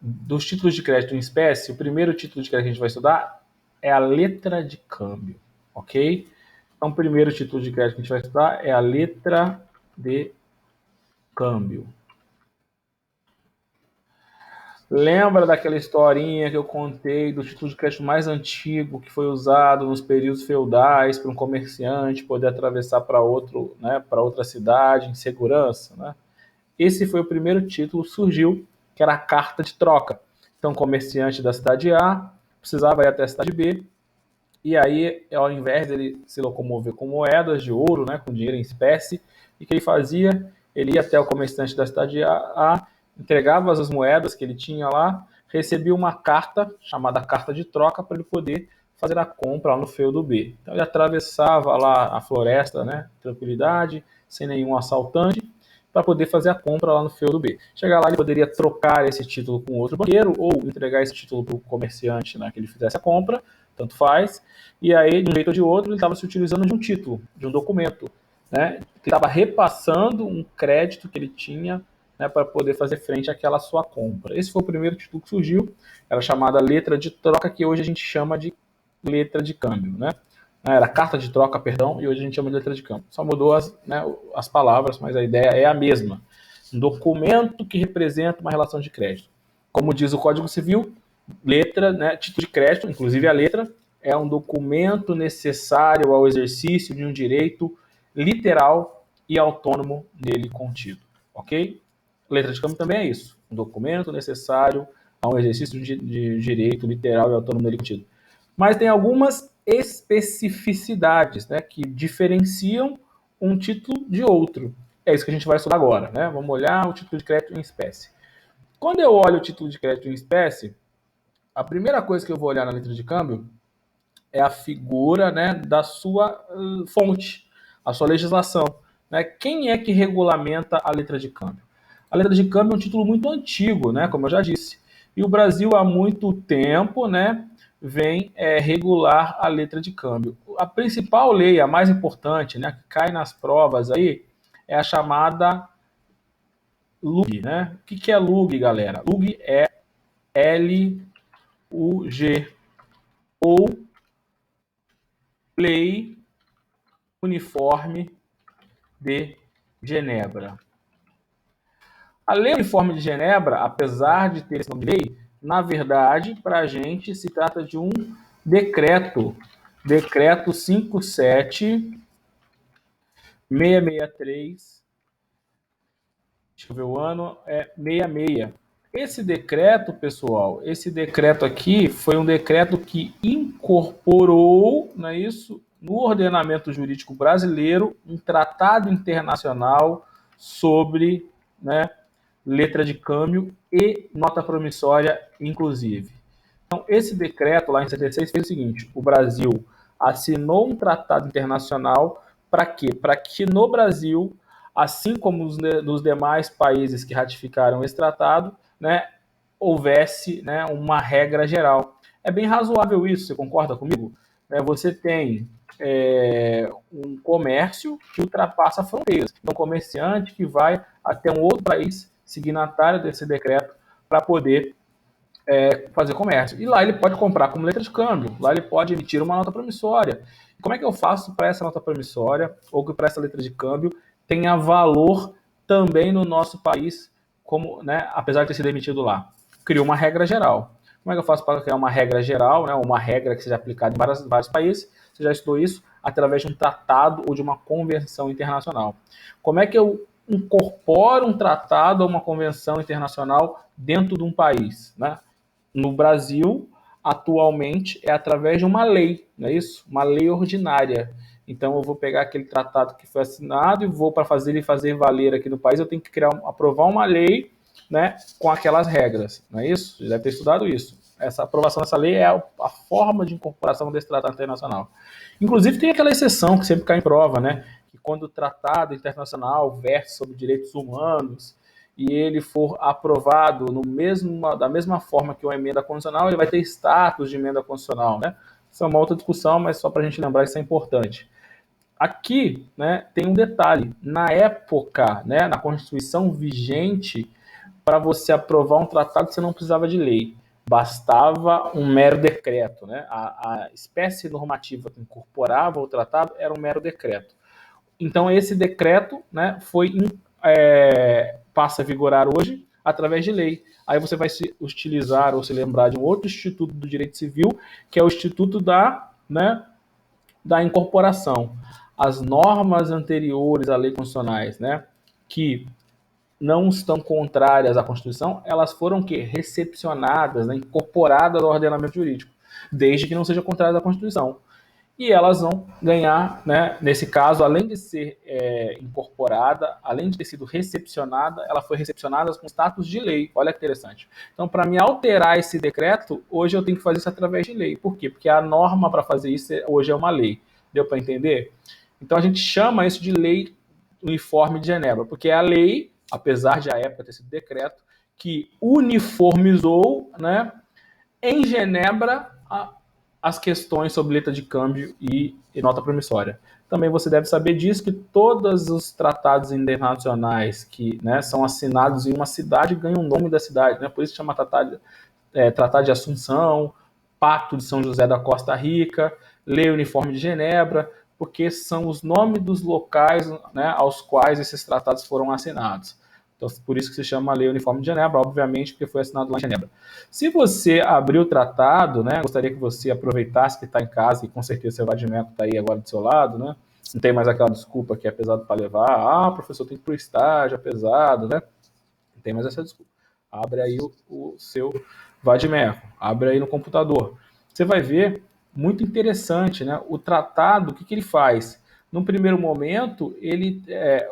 dos títulos de crédito em espécie, o primeiro título de crédito que a gente vai estudar é a letra de câmbio, ok? Então, o primeiro título de crédito que a gente vai estudar é a letra de câmbio. Lembra daquela historinha que eu contei do título de crédito mais antigo que foi usado nos períodos feudais para um comerciante poder atravessar para outro, né, para outra cidade em segurança, né? Esse foi o primeiro título que surgiu, que era a carta de troca. Então, o comerciante da cidade A precisava ir até a cidade B, e aí, ao invés dele se locomover com moedas de ouro, né, com dinheiro em espécie, o que ele fazia? Ele ia até o comerciante da cidade A, entregava as moedas que ele tinha lá, recebia uma carta, chamada carta de troca, para ele poder fazer a compra lá no feudo B. Então, ele atravessava lá a floresta, né, tranquilidade, sem nenhum assaltante, para poder fazer a compra lá no feudo B. Chegar lá, ele poderia trocar esse título com outro banqueiro ou entregar esse título para o comerciante, né, que ele fizesse a compra, tanto faz. E aí, de um jeito ou de outro, ele estava se utilizando de um título, de um documento, né, que estava repassando um crédito que ele tinha, né, para poder fazer frente àquela sua compra. Esse foi o primeiro título que surgiu, era chamada letra de troca, que hoje a gente chama de letra de câmbio, né? Era carta de troca, perdão, e hoje a gente chama de letra de câmbio. Só mudou as palavras, mas a ideia é a mesma. Um documento que representa uma relação de crédito. Como diz o Código Civil, letra, né, título de crédito, inclusive a letra, é um documento necessário ao exercício de um direito literal e autônomo nele contido. Ok? Letra de câmbio também é isso. Um documento necessário ao exercício de direito literal e autônomo nele contido. Mas tem algumas especificidades, né, que diferenciam um título de outro. É isso que a gente vai estudar agora, né? Vamos olhar o título de crédito em espécie. Quando eu olho o título de crédito em espécie, a primeira coisa que eu vou olhar na letra de câmbio é a figura, né, da sua fonte, a sua legislação, né? Quem é que regulamenta a letra de câmbio? A letra de câmbio é um título muito antigo, né, como eu já disse. E o Brasil há muito tempo, né, vem regular a letra de câmbio. A principal lei, a mais importante, né, que cai nas provas aí, é a chamada LUG, né? O que é LUG, galera? LUG é L-U-G, ou Lei Uniforme de Genebra. A Lei Uniforme de Genebra, apesar de ter esse nome de lei, na verdade, para a gente se trata de um decreto, decreto 57663, deixa eu ver o ano, 66. Esse decreto, pessoal, esse decreto aqui foi um decreto que incorporou, não é isso, no ordenamento jurídico brasileiro, um tratado internacional sobre, né, letra de câmbio e nota promissória, inclusive. Então, esse decreto, lá em 76, fez o seguinte: o Brasil assinou um tratado internacional para quê? Para que no Brasil, assim como nos demais países que ratificaram esse tratado, né, houvesse, né, uma regra geral. É bem razoável isso, você concorda comigo? Você tem um comércio que ultrapassa fronteiras. Então, um comerciante que vai até um outro país signatário desse decreto para poder fazer comércio. E lá ele pode comprar como letra de câmbio, lá ele pode emitir uma nota promissória. Como é que eu faço para essa nota promissória ou que para essa letra de câmbio tenha valor também no nosso país, como, né, apesar de ter sido emitido lá? Criou uma regra geral. Como é que eu faço para criar uma regra geral, né, uma regra que seja aplicada em vários países? Você já estudou isso através de um tratado ou de uma convenção internacional. Como é que eu incorporo um tratado ou uma convenção internacional dentro de um país, né? No Brasil, atualmente, é através de uma lei, não é isso? Uma lei ordinária. Então, eu vou pegar aquele tratado que foi assinado e vou, para fazer ele fazer valer aqui no país, eu tenho que aprovar uma lei, né, com aquelas regras, não é isso? Você deve ter estudado isso. Essa aprovação dessa lei é a forma de incorporação desse tratado internacional. Inclusive, tem aquela exceção que sempre cai em prova, né? Que quando o tratado internacional verte sobre direitos humanos e ele for aprovado da mesma forma que uma emenda constitucional, ele vai ter status de emenda constitucional, né? Isso é uma outra discussão, mas só para a gente lembrar, isso é importante. Aqui, né, tem um detalhe. Na época, né, na Constituição vigente, para você aprovar um tratado, você não precisava de lei. Bastava um mero decreto, né? A espécie normativa que incorporava o tratado era um mero decreto. Então, esse decreto, né, passa a vigorar hoje através de lei. Aí você vai se utilizar ou se lembrar de um outro instituto do direito civil, que é o Instituto da Incorporação. As normas anteriores à lei constitucionais, né, que não estão contrárias à Constituição, elas foram recepcionadas, né, incorporadas ao ordenamento jurídico, desde que não seja contrária à Constituição. E elas vão ganhar, né, nesse caso, além de ser incorporada, além de ter sido recepcionada, ela foi recepcionada com status de lei. Olha que interessante. Então, para me alterar esse decreto, hoje eu tenho que fazer isso através de lei. Por quê? Porque a norma para fazer isso hoje é uma lei. Deu para entender? Então, a gente chama isso de Lei Uniforme de Genebra, porque é a lei, apesar de a época ter sido decreto, que uniformizou, né, em Genebra as questões sobre letra de câmbio e nota promissória. Também você deve saber disso, que todos os tratados internacionais que, né, são assinados em uma cidade ganham o nome da cidade, né? Por isso chama Tratado de Assunção, Pacto de São José da Costa Rica, Lei Uniforme de Genebra, porque são os nomes dos locais, né, aos quais esses tratados foram assinados. Então, por isso que se chama Lei Uniforme de Genebra, obviamente, porque foi assinado lá em Genebra. Se você abrir o tratado, né, gostaria que você aproveitasse que está em casa, e com certeza seu Vadimeco está aí agora do seu lado, né? Não tem mais aquela desculpa que é pesado para levar. Ah, professor, tem que ir para o estágio, é pesado, né? Não tem mais essa desculpa. Abre aí o seu Vadimeco, abre aí no computador. Você vai ver, muito interessante, né? O tratado, o que ele faz? Num primeiro momento,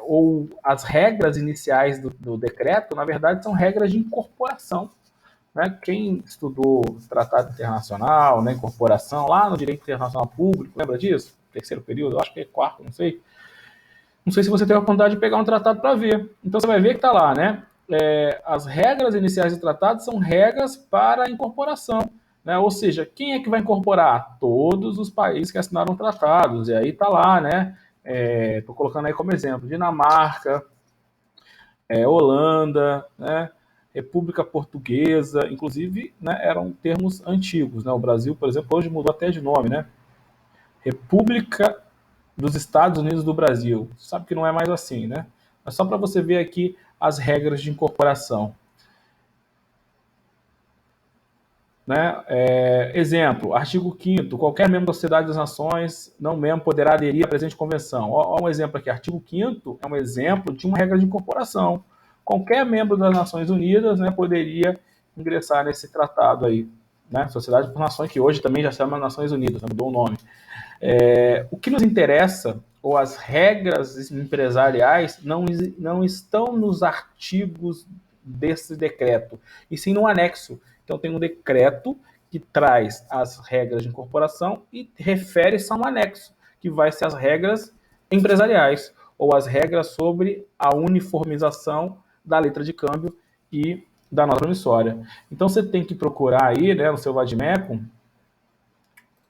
ou as regras iniciais do decreto, na verdade, são regras de incorporação. Né? Quem estudou tratado internacional, né, incorporação, lá no direito internacional público, lembra disso? Terceiro período, eu acho que é quarto, não sei. Não sei se você tem a oportunidade de pegar um tratado para ver. Então você vai ver que está lá, né? As regras iniciais do tratado são regras para a incorporação. Né? Ou seja, quem é que vai incorporar? Todos os países que assinaram tratados. E aí está lá, né? Estou colocando aí como exemplo: Dinamarca, Holanda, né? República Portuguesa, inclusive, né, eram termos antigos. Né? O Brasil, por exemplo, hoje mudou até de nome, né? República dos Estados Unidos do Brasil. Sabe que não é mais assim, né? Mas só para você ver aqui as regras de incorporação. Né? Exemplo, artigo 5º, qualquer membro da Sociedade das Nações, não membro, poderá aderir à presente convenção. Ó, um exemplo aqui, artigo 5º é um exemplo de uma regra de incorporação. Qualquer membro das Nações Unidas, né, poderia ingressar nesse tratado aí. Né? Sociedade das Nações, que hoje também já se chama Nações Unidas, né, mudou o nome. O que nos interessa, ou as regras empresariais, não estão nos artigos desse decreto, e sim no anexo. Então tem um decreto que traz as regras de incorporação e refere-se a um anexo, que vai ser as regras empresariais, ou as regras sobre a uniformização da letra de câmbio e da nota promissória. Então você tem que procurar aí, né, no seu Vadimeco,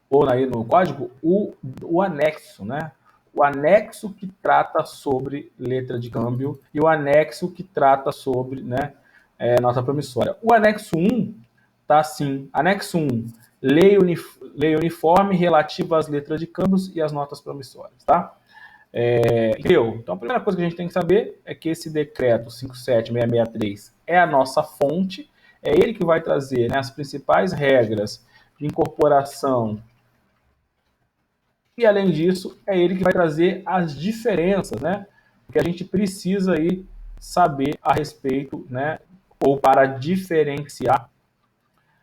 ou aí no código, o anexo, né? O anexo que trata sobre letra de câmbio e o anexo que trata sobre, né, nota promissória. O anexo 1 tá assim, anexo 1, lei uniforme relativa às letras de câmbios e às notas promissórias, tá? Entendeu? Então a primeira coisa que a gente tem que saber é que esse decreto 57663 é a nossa fonte, é ele que vai trazer, né, as principais regras de incorporação. E, além disso, é ele que vai trazer as diferenças, né? Que a gente precisa aí saber a respeito, né? Ou para diferenciar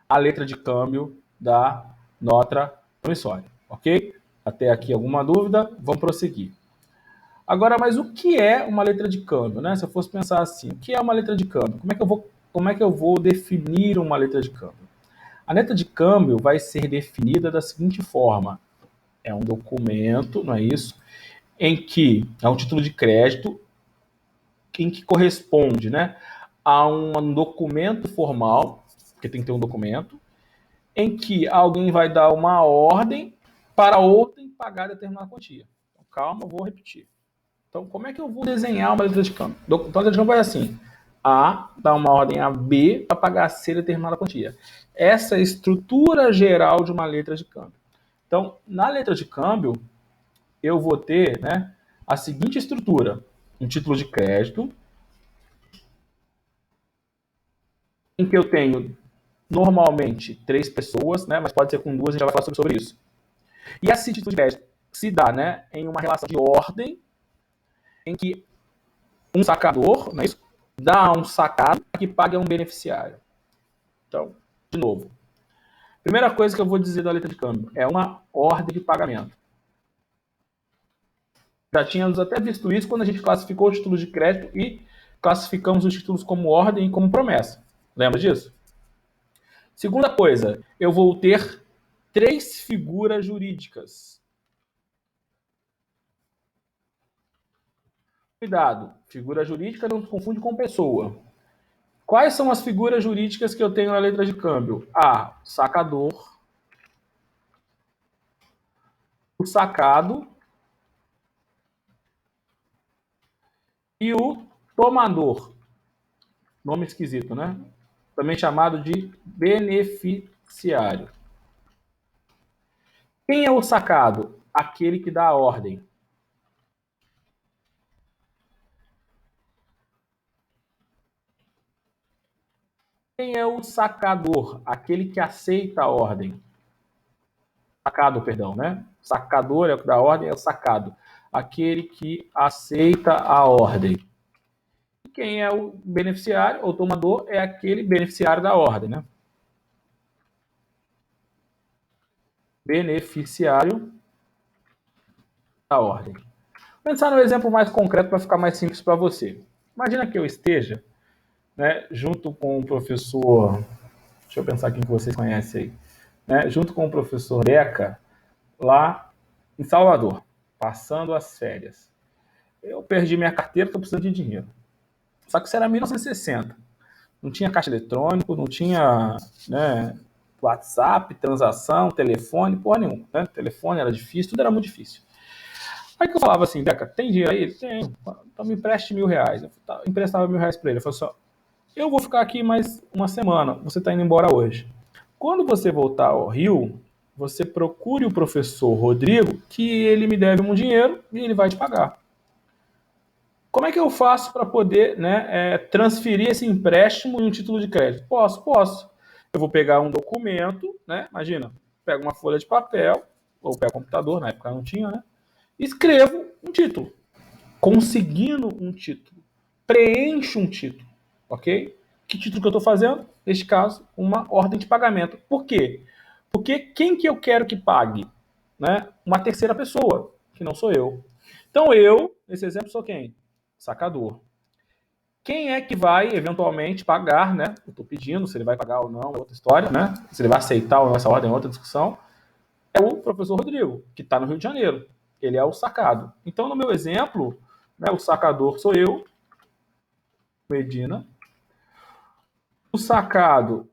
a letra de câmbio da nota promissória, ok? Até aqui alguma dúvida? Vamos prosseguir. Agora, mas o que é uma letra de câmbio, né? Se eu fosse pensar assim, o que é uma letra de câmbio? Como é que eu vou definir uma letra de câmbio? A letra de câmbio vai ser definida da seguinte forma: é um documento, não é isso? Em que é um título de crédito em que corresponde, né, a um documento formal, porque tem que ter um documento, em que alguém vai dar uma ordem para outrem pagar determinada quantia. Então, calma, eu vou repetir. Então, como é que eu vou desenhar uma letra de câmbio? Então, a letra de câmbio é assim: A dá uma ordem a B para pagar C determinada quantia. Essa é a estrutura geral de uma letra de câmbio. Então, na letra de câmbio, eu vou ter, né, a seguinte estrutura: um título de crédito, em que eu tenho normalmente 3 pessoas, né, mas pode ser com 2, a gente já vai falar sobre isso. E esse título de crédito se dá, né, em uma relação de ordem, em que um sacador, né, dá um sacado que paga um beneficiário. Então, de novo, primeira coisa que eu vou dizer da letra de câmbio é uma ordem de pagamento. Já tínhamos até visto isso quando a gente classificou os títulos de crédito e classificamos os títulos como ordem e como promessa. Lembra disso? Segunda coisa, eu vou ter 3 figuras jurídicas. Cuidado, figura jurídica não se confunde com pessoa. Quais são as figuras jurídicas que eu tenho na letra de câmbio? A, sacador, o sacado e o tomador. Nome esquisito, né? Também chamado de beneficiário. Quem é o sacado? Aquele que dá a ordem. Quem é o sacador? Aquele que aceita a ordem. Sacado, perdão, né? Sacador é o que dá a ordem, é o sacado. Aquele que aceita a ordem. Quem é o beneficiário ou tomador é aquele beneficiário da ordem, né? Beneficiário da ordem. Vou pensar no exemplo mais concreto para ficar mais simples para você. Imagina que eu esteja, né, junto com o professor, deixa eu pensar quem que vocês conhecem aí, né, junto com o professor Deca, lá em Salvador, passando as férias. Eu perdi minha carteira, estou precisando de dinheiro. Só que isso era 1960. Não tinha caixa eletrônico, não tinha, né, WhatsApp, transação, telefone, porra nenhuma. Né? Telefone era difícil, tudo era muito difícil. Aí que eu falava assim, Deca, tem dinheiro aí? Tem. Então me empreste R$1.000. Eu emprestava R$1.000 para ele. Eu falei assim, eu vou ficar aqui mais uma semana, você está indo embora hoje. Quando você voltar ao Rio, você procure o professor Rodrigo, que ele me deve um dinheiro e ele vai te pagar. Como é que eu faço para poder, né, transferir esse empréstimo em um título de crédito? Posso. Eu vou pegar um documento, né? Imagina, pego uma folha de papel, ou pego um computador, na época não tinha, né? E escrevo um título. Conseguindo um título. Preencho um título, ok? Que título que eu estou fazendo? Neste caso, uma ordem de pagamento. Por quê? Porque quem que eu quero que pague? Né? Uma terceira pessoa, que não sou eu. Então eu, nesse exemplo, sou quem? Sacador. Quem é que vai, eventualmente, pagar, né? Eu estou pedindo, se ele vai pagar ou não, é outra história, né? Se ele vai aceitar ou não essa ordem, é outra discussão. É o professor Rodrigo, que está no Rio de Janeiro. Ele é o sacado. Então, no meu exemplo, né, o sacador sou eu, Medina. O sacado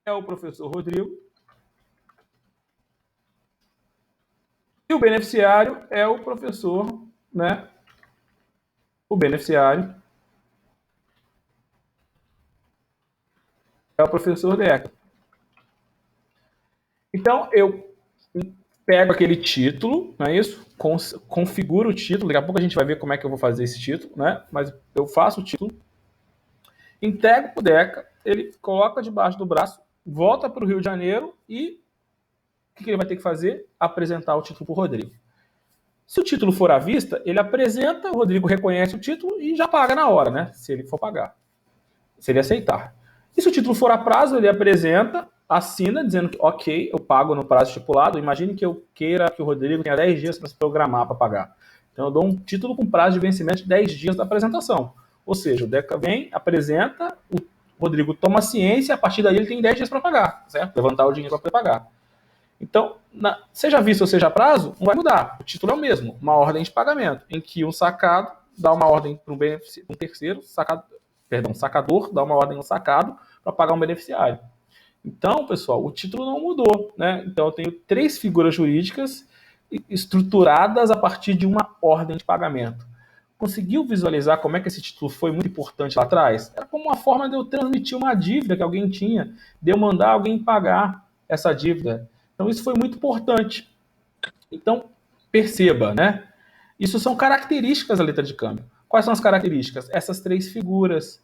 é o professor Rodrigo. E o beneficiário é o professor, né? O beneficiário é o professor Deca. Então, eu pego aquele título, não é isso? Configuro o título. Daqui a pouco a gente vai ver como é que eu vou fazer esse título, né? Mas eu faço o título, entrego para o Deca, ele coloca debaixo do braço, volta para o Rio de Janeiro e o que ele vai ter que fazer? Apresentar o título para o Rodrigo. Se o título for à vista, ele apresenta, o Rodrigo reconhece o título e já paga na hora, né? Se ele for pagar. Se ele aceitar. E se o título for a prazo, ele apresenta, assina, dizendo que, ok, eu pago no prazo estipulado. Imagine que eu queira que o Rodrigo tenha 10 dias para se programar para pagar. Então eu dou um título com prazo de vencimento de 10 dias da apresentação. Ou seja, o Deca vem, apresenta, o Rodrigo toma ciência, a partir daí ele tem 10 dias para pagar, certo? Levantar o dinheiro para poder pagar. Então, seja visto ou seja prazo, não vai mudar. O título é o mesmo, uma ordem de pagamento, em que um sacado dá uma ordem para um terceiro, sacador dá uma ordem ao sacado para pagar um beneficiário. Então, pessoal, o título não mudou, né? Então, eu tenho 3 figuras jurídicas estruturadas a partir de uma ordem de pagamento. Conseguiu visualizar como é que esse título foi muito importante lá atrás? Era como uma forma de eu transmitir uma dívida que alguém tinha, de eu mandar alguém pagar essa dívida. Então isso foi muito importante. Então, perceba, né? Isso são características da letra de câmbio. Quais são as características? Essas três figuras.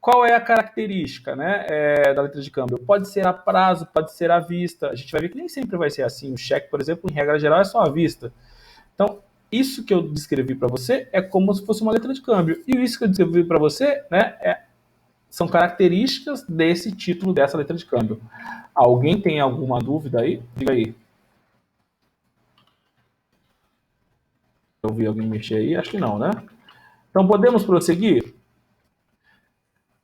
Qual é a característica, né, da letra de câmbio? Pode ser a prazo, pode ser à vista. A gente vai ver que nem sempre vai ser assim. O cheque, por exemplo, em regra geral, é só à vista. Então, isso que eu descrevi para você é como se fosse uma letra de câmbio. E isso que eu descrevi para você, né, são características desse título, dessa letra de câmbio. Alguém tem alguma dúvida aí? Diga aí. Eu vi alguém mexer aí? Acho que não, né? Então, podemos prosseguir?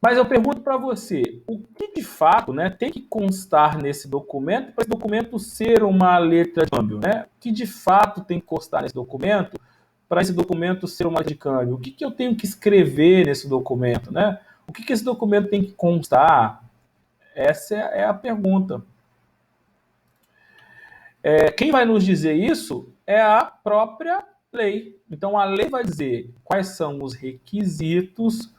Mas eu pergunto para você, o que de fato, né, tem que constar nesse documento para esse documento ser uma letra de câmbio? Né? O que de fato tem que constar nesse documento para esse documento ser uma letra de câmbio? O que eu tenho que escrever nesse documento? Né? O que esse documento tem que constar? Essa é a pergunta. Quem vai nos dizer isso é a própria lei. Então, a lei vai dizer quais são os requisitos,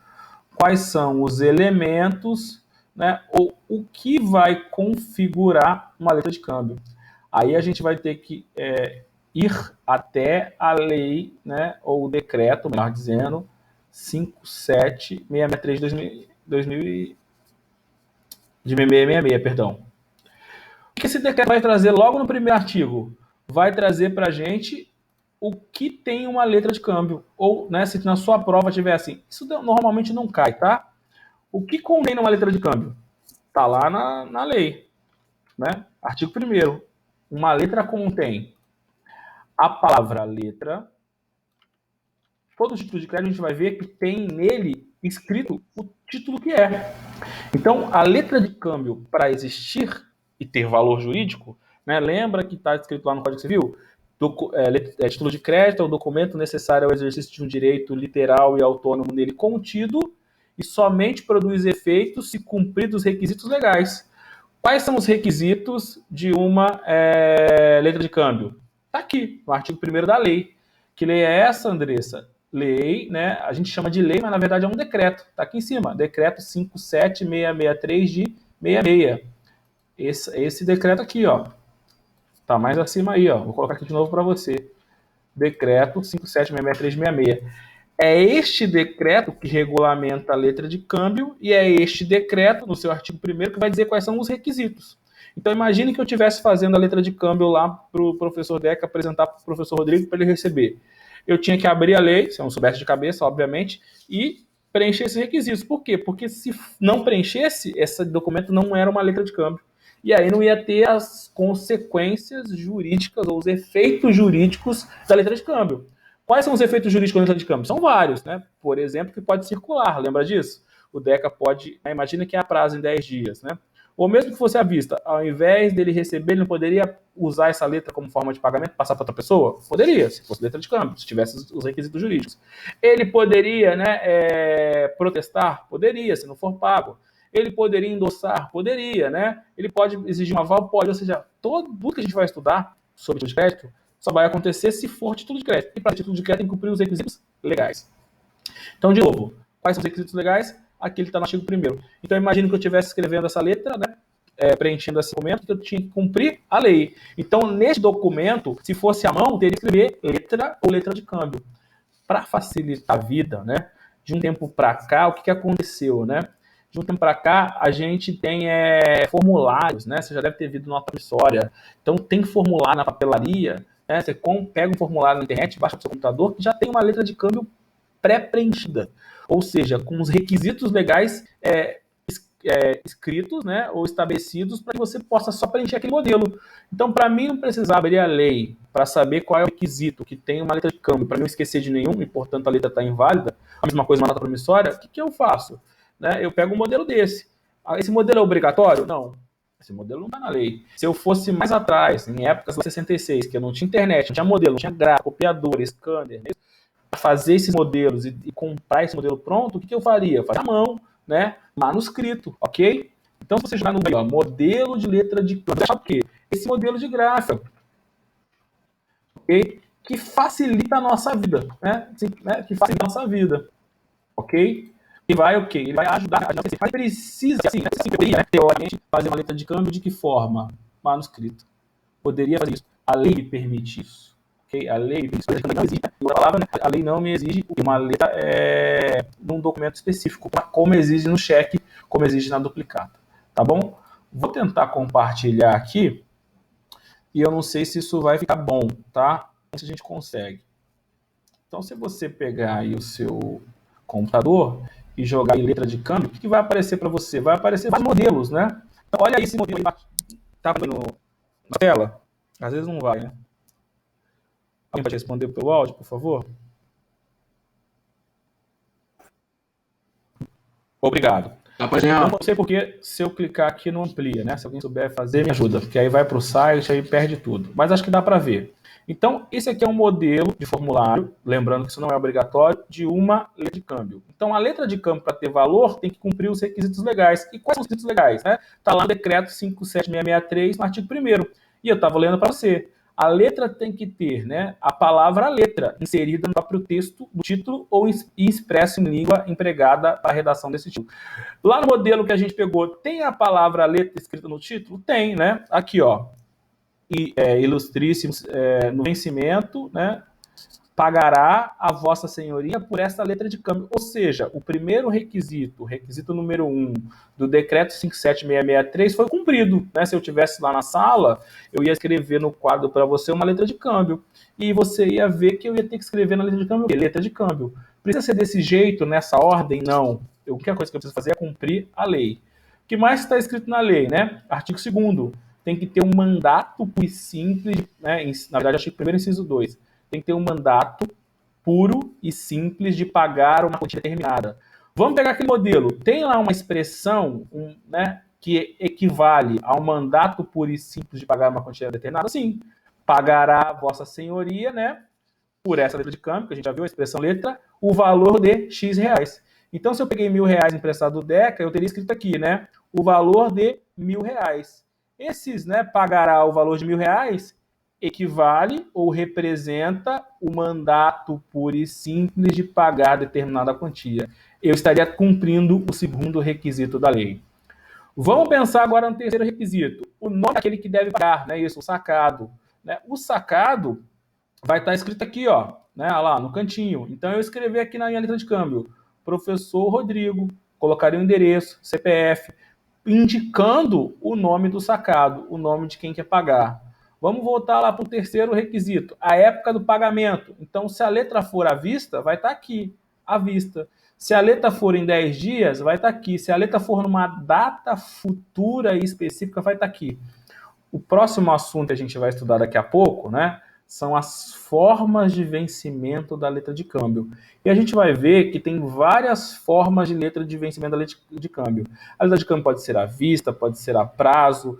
quais são os elementos, né, ou o que vai configurar uma letra de câmbio. Aí a gente vai ter que ir até a lei, né, ou o decreto, melhor dizendo, 57663 de 666, perdão. O que esse decreto vai trazer logo no primeiro artigo? Vai trazer para a gente o que tem uma letra de câmbio. Ou, né, se na sua prova tiver assim, isso normalmente não cai, tá? O que contém numa letra de câmbio? Está lá na lei. Né? Artigo 1º. Uma letra contém a palavra letra. Todo título de crédito a gente vai ver que tem nele escrito o título que é. Então, a letra de câmbio, para existir e ter valor jurídico, né, lembra que está escrito lá no Código Civil? Título de crédito é o documento necessário ao exercício de um direito literal e autônomo nele contido e somente produz efeitos se cumpridos os requisitos legais. Quais são os requisitos de uma letra de câmbio? Está aqui, no artigo 1º da lei. Que lei é essa, Andressa? Lei, né? A gente chama de lei, mas na verdade é um decreto. Está aqui em cima, decreto 57663 de 66. Esse decreto aqui, ó. Tá mais acima aí, ó. Vou colocar aqui de novo para você. Decreto 57663 de 66. É este decreto que regulamenta a letra de câmbio e é este decreto, no seu artigo 1º, que vai dizer quais são os requisitos. Então, imagine que eu estivesse fazendo a letra de câmbio lá para o professor Deca apresentar para o professor Rodrigo para ele receber. Eu tinha que abrir a lei, se eu não soubesse de cabeça, obviamente, e preencher esses requisitos. Por quê? Porque se não preenchesse, esse documento não era uma letra de câmbio. E aí não ia ter as consequências jurídicas ou os efeitos jurídicos da letra de câmbio. Quais são os efeitos jurídicos da letra de câmbio? São vários, né? Por exemplo, que pode circular, lembra disso? O DECA pode, imagina que é a prazo em 10 dias, né? Ou mesmo que fosse à vista, ao invés dele receber, ele não poderia usar essa letra como forma de pagamento, passar para outra pessoa? Poderia, se fosse letra de câmbio, se tivesse os requisitos jurídicos. Ele poderia, né, protestar? Poderia, se não for pago. Ele poderia endossar? Poderia, né? Ele pode exigir um aval? Pode. Ou seja, tudo que a gente vai estudar sobre título de crédito só vai acontecer se for título de crédito. E para título de crédito tem que cumprir os requisitos legais. Então, de novo, quais são os requisitos legais? Aqui ele está no artigo 1º. Então, imagine que eu estivesse escrevendo essa letra, né? Preenchendo esse documento, que eu tinha que cumprir a lei. Então, nesse documento, se fosse à mão, teria que escrever letra ou letra de câmbio. Para facilitar a vida, né? De um tempo para cá, o que aconteceu, né? De um tempo para cá, a gente tem formulários, né? Você já deve ter visto nota promissória. Então, tem formulário na papelaria, né? Você pega um formulário na internet, baixa para o seu computador, que já tem uma letra de câmbio pré-preenchida. Ou seja, com os requisitos legais escritos, né, ou estabelecidos para que você possa só preencher aquele modelo. Então, para mim, não precisar abrir a lei para saber qual é o requisito que tem uma letra de câmbio, para não esquecer de nenhum, e portanto a letra está inválida, a mesma coisa uma nota promissória, o que eu faço? Né? Eu pego um modelo desse. Esse modelo é obrigatório? Não. Esse modelo não está na lei. Se eu fosse mais atrás, em épocas de 66, que eu não tinha internet, não tinha modelo, não tinha gráfico, copiador, scanner, para fazer esses modelos e comprar esse modelo pronto, o que eu faria? Fazer à mão, né? Manuscrito, ok? Então, se você jogar no meio, modelo de letra de câmbio, você achar o quê? Esse modelo de gráfico, ok? que facilita a nossa vida, né? Que facilita a nossa vida, ok? E vai o quê? Ele vai ajudar a gente. Mas precisa, assim, teoricamente, fazer uma letra de câmbio de que forma? Manuscrito. Poderia fazer isso. A lei me permite isso. Okay? A lei não exige, a lei não me exige uma letra num documento específico, como exige no cheque, como exige na duplicata. Tá bom? Vou tentar compartilhar aqui e eu não sei se isso vai ficar bom, tá? Se a gente consegue. Então, se você pegar aí o seu computador e jogar em letra de câmbio, o que vai aparecer para você? Vai aparecer vários modelos, né? Então, olha aí esse modelo aí, tá na tela. Às vezes não vai, né? Alguém pode responder pelo áudio, por favor? Obrigado. Não sei porque se eu clicar aqui não amplia, né? Se alguém souber fazer, me ajuda, porque aí vai para o site, aí perde tudo. Mas acho que dá para ver. Então, esse aqui é um modelo de formulário, lembrando que isso não é obrigatório, de uma letra de câmbio. Então, a letra de câmbio, para ter valor, tem que cumprir os requisitos legais. E quais são os requisitos legais? Está lá no decreto 57663, no artigo 1º. E eu estava lendo para você. A letra tem que ter, né, a palavra letra inserida no próprio texto do título ou expresso em língua empregada para a redação desse título. Lá no modelo que a gente pegou, tem a palavra letra escrita no título? Tem, né? Aqui, ó. Ilustríssimos, no vencimento, né? Pagará a vossa senhoria por essa letra de câmbio. Ou seja, o primeiro requisito, requisito número 1 do decreto 57663 foi cumprido, né? Se eu tivesse lá na sala, eu ia escrever no quadro para você uma letra de câmbio. E você ia ver que eu ia ter que escrever na letra de câmbio, letra de câmbio. Precisa ser desse jeito, nessa ordem? Não. A única coisa que eu preciso fazer é cumprir a lei. O que mais está escrito na lei, né? Artigo 2º, tem que ter um mandato puro e simples, né? Na verdade, artigo 1º, inciso 2. Tem que ter um mandato puro e simples de pagar uma quantia determinada. Vamos pegar aquele modelo. Tem lá uma expressão, né, que equivale a um mandato puro e simples de pagar uma quantia determinada? Sim. Pagará Vossa Senhoria, né, por essa letra de câmbio, que a gente já viu a expressão letra, o valor de X reais. Então, se eu peguei R$1.000 emprestado do DECA, eu teria escrito aqui, né, o valor de R$1.000. Esses, né, pagará o valor de R$1.000 equivale ou representa o mandato puro e simples de pagar determinada quantia. Eu estaria cumprindo o segundo requisito da lei. Vamos pensar agora no terceiro requisito. O nome daquele que deve pagar, né? Isso, o sacado. Né? O sacado vai estar escrito aqui, ó, né? Lá no cantinho. Então eu escrevi aqui na minha letra de câmbio, professor Rodrigo, colocaria o endereço, CPF, indicando o nome do sacado, o nome de quem quer pagar. Vamos voltar lá para o terceiro requisito, a época do pagamento. Então, se a letra for à vista, vai estar aqui, à vista. Se a letra for em 10 dias, vai estar aqui. Se a letra for numa data futura e específica, vai estar aqui. O próximo assunto que a gente vai estudar daqui a pouco, né, são as formas de vencimento da letra de câmbio. E a gente vai ver que tem várias formas de letra de vencimento da letra de câmbio. A letra de câmbio pode ser à vista, pode ser a prazo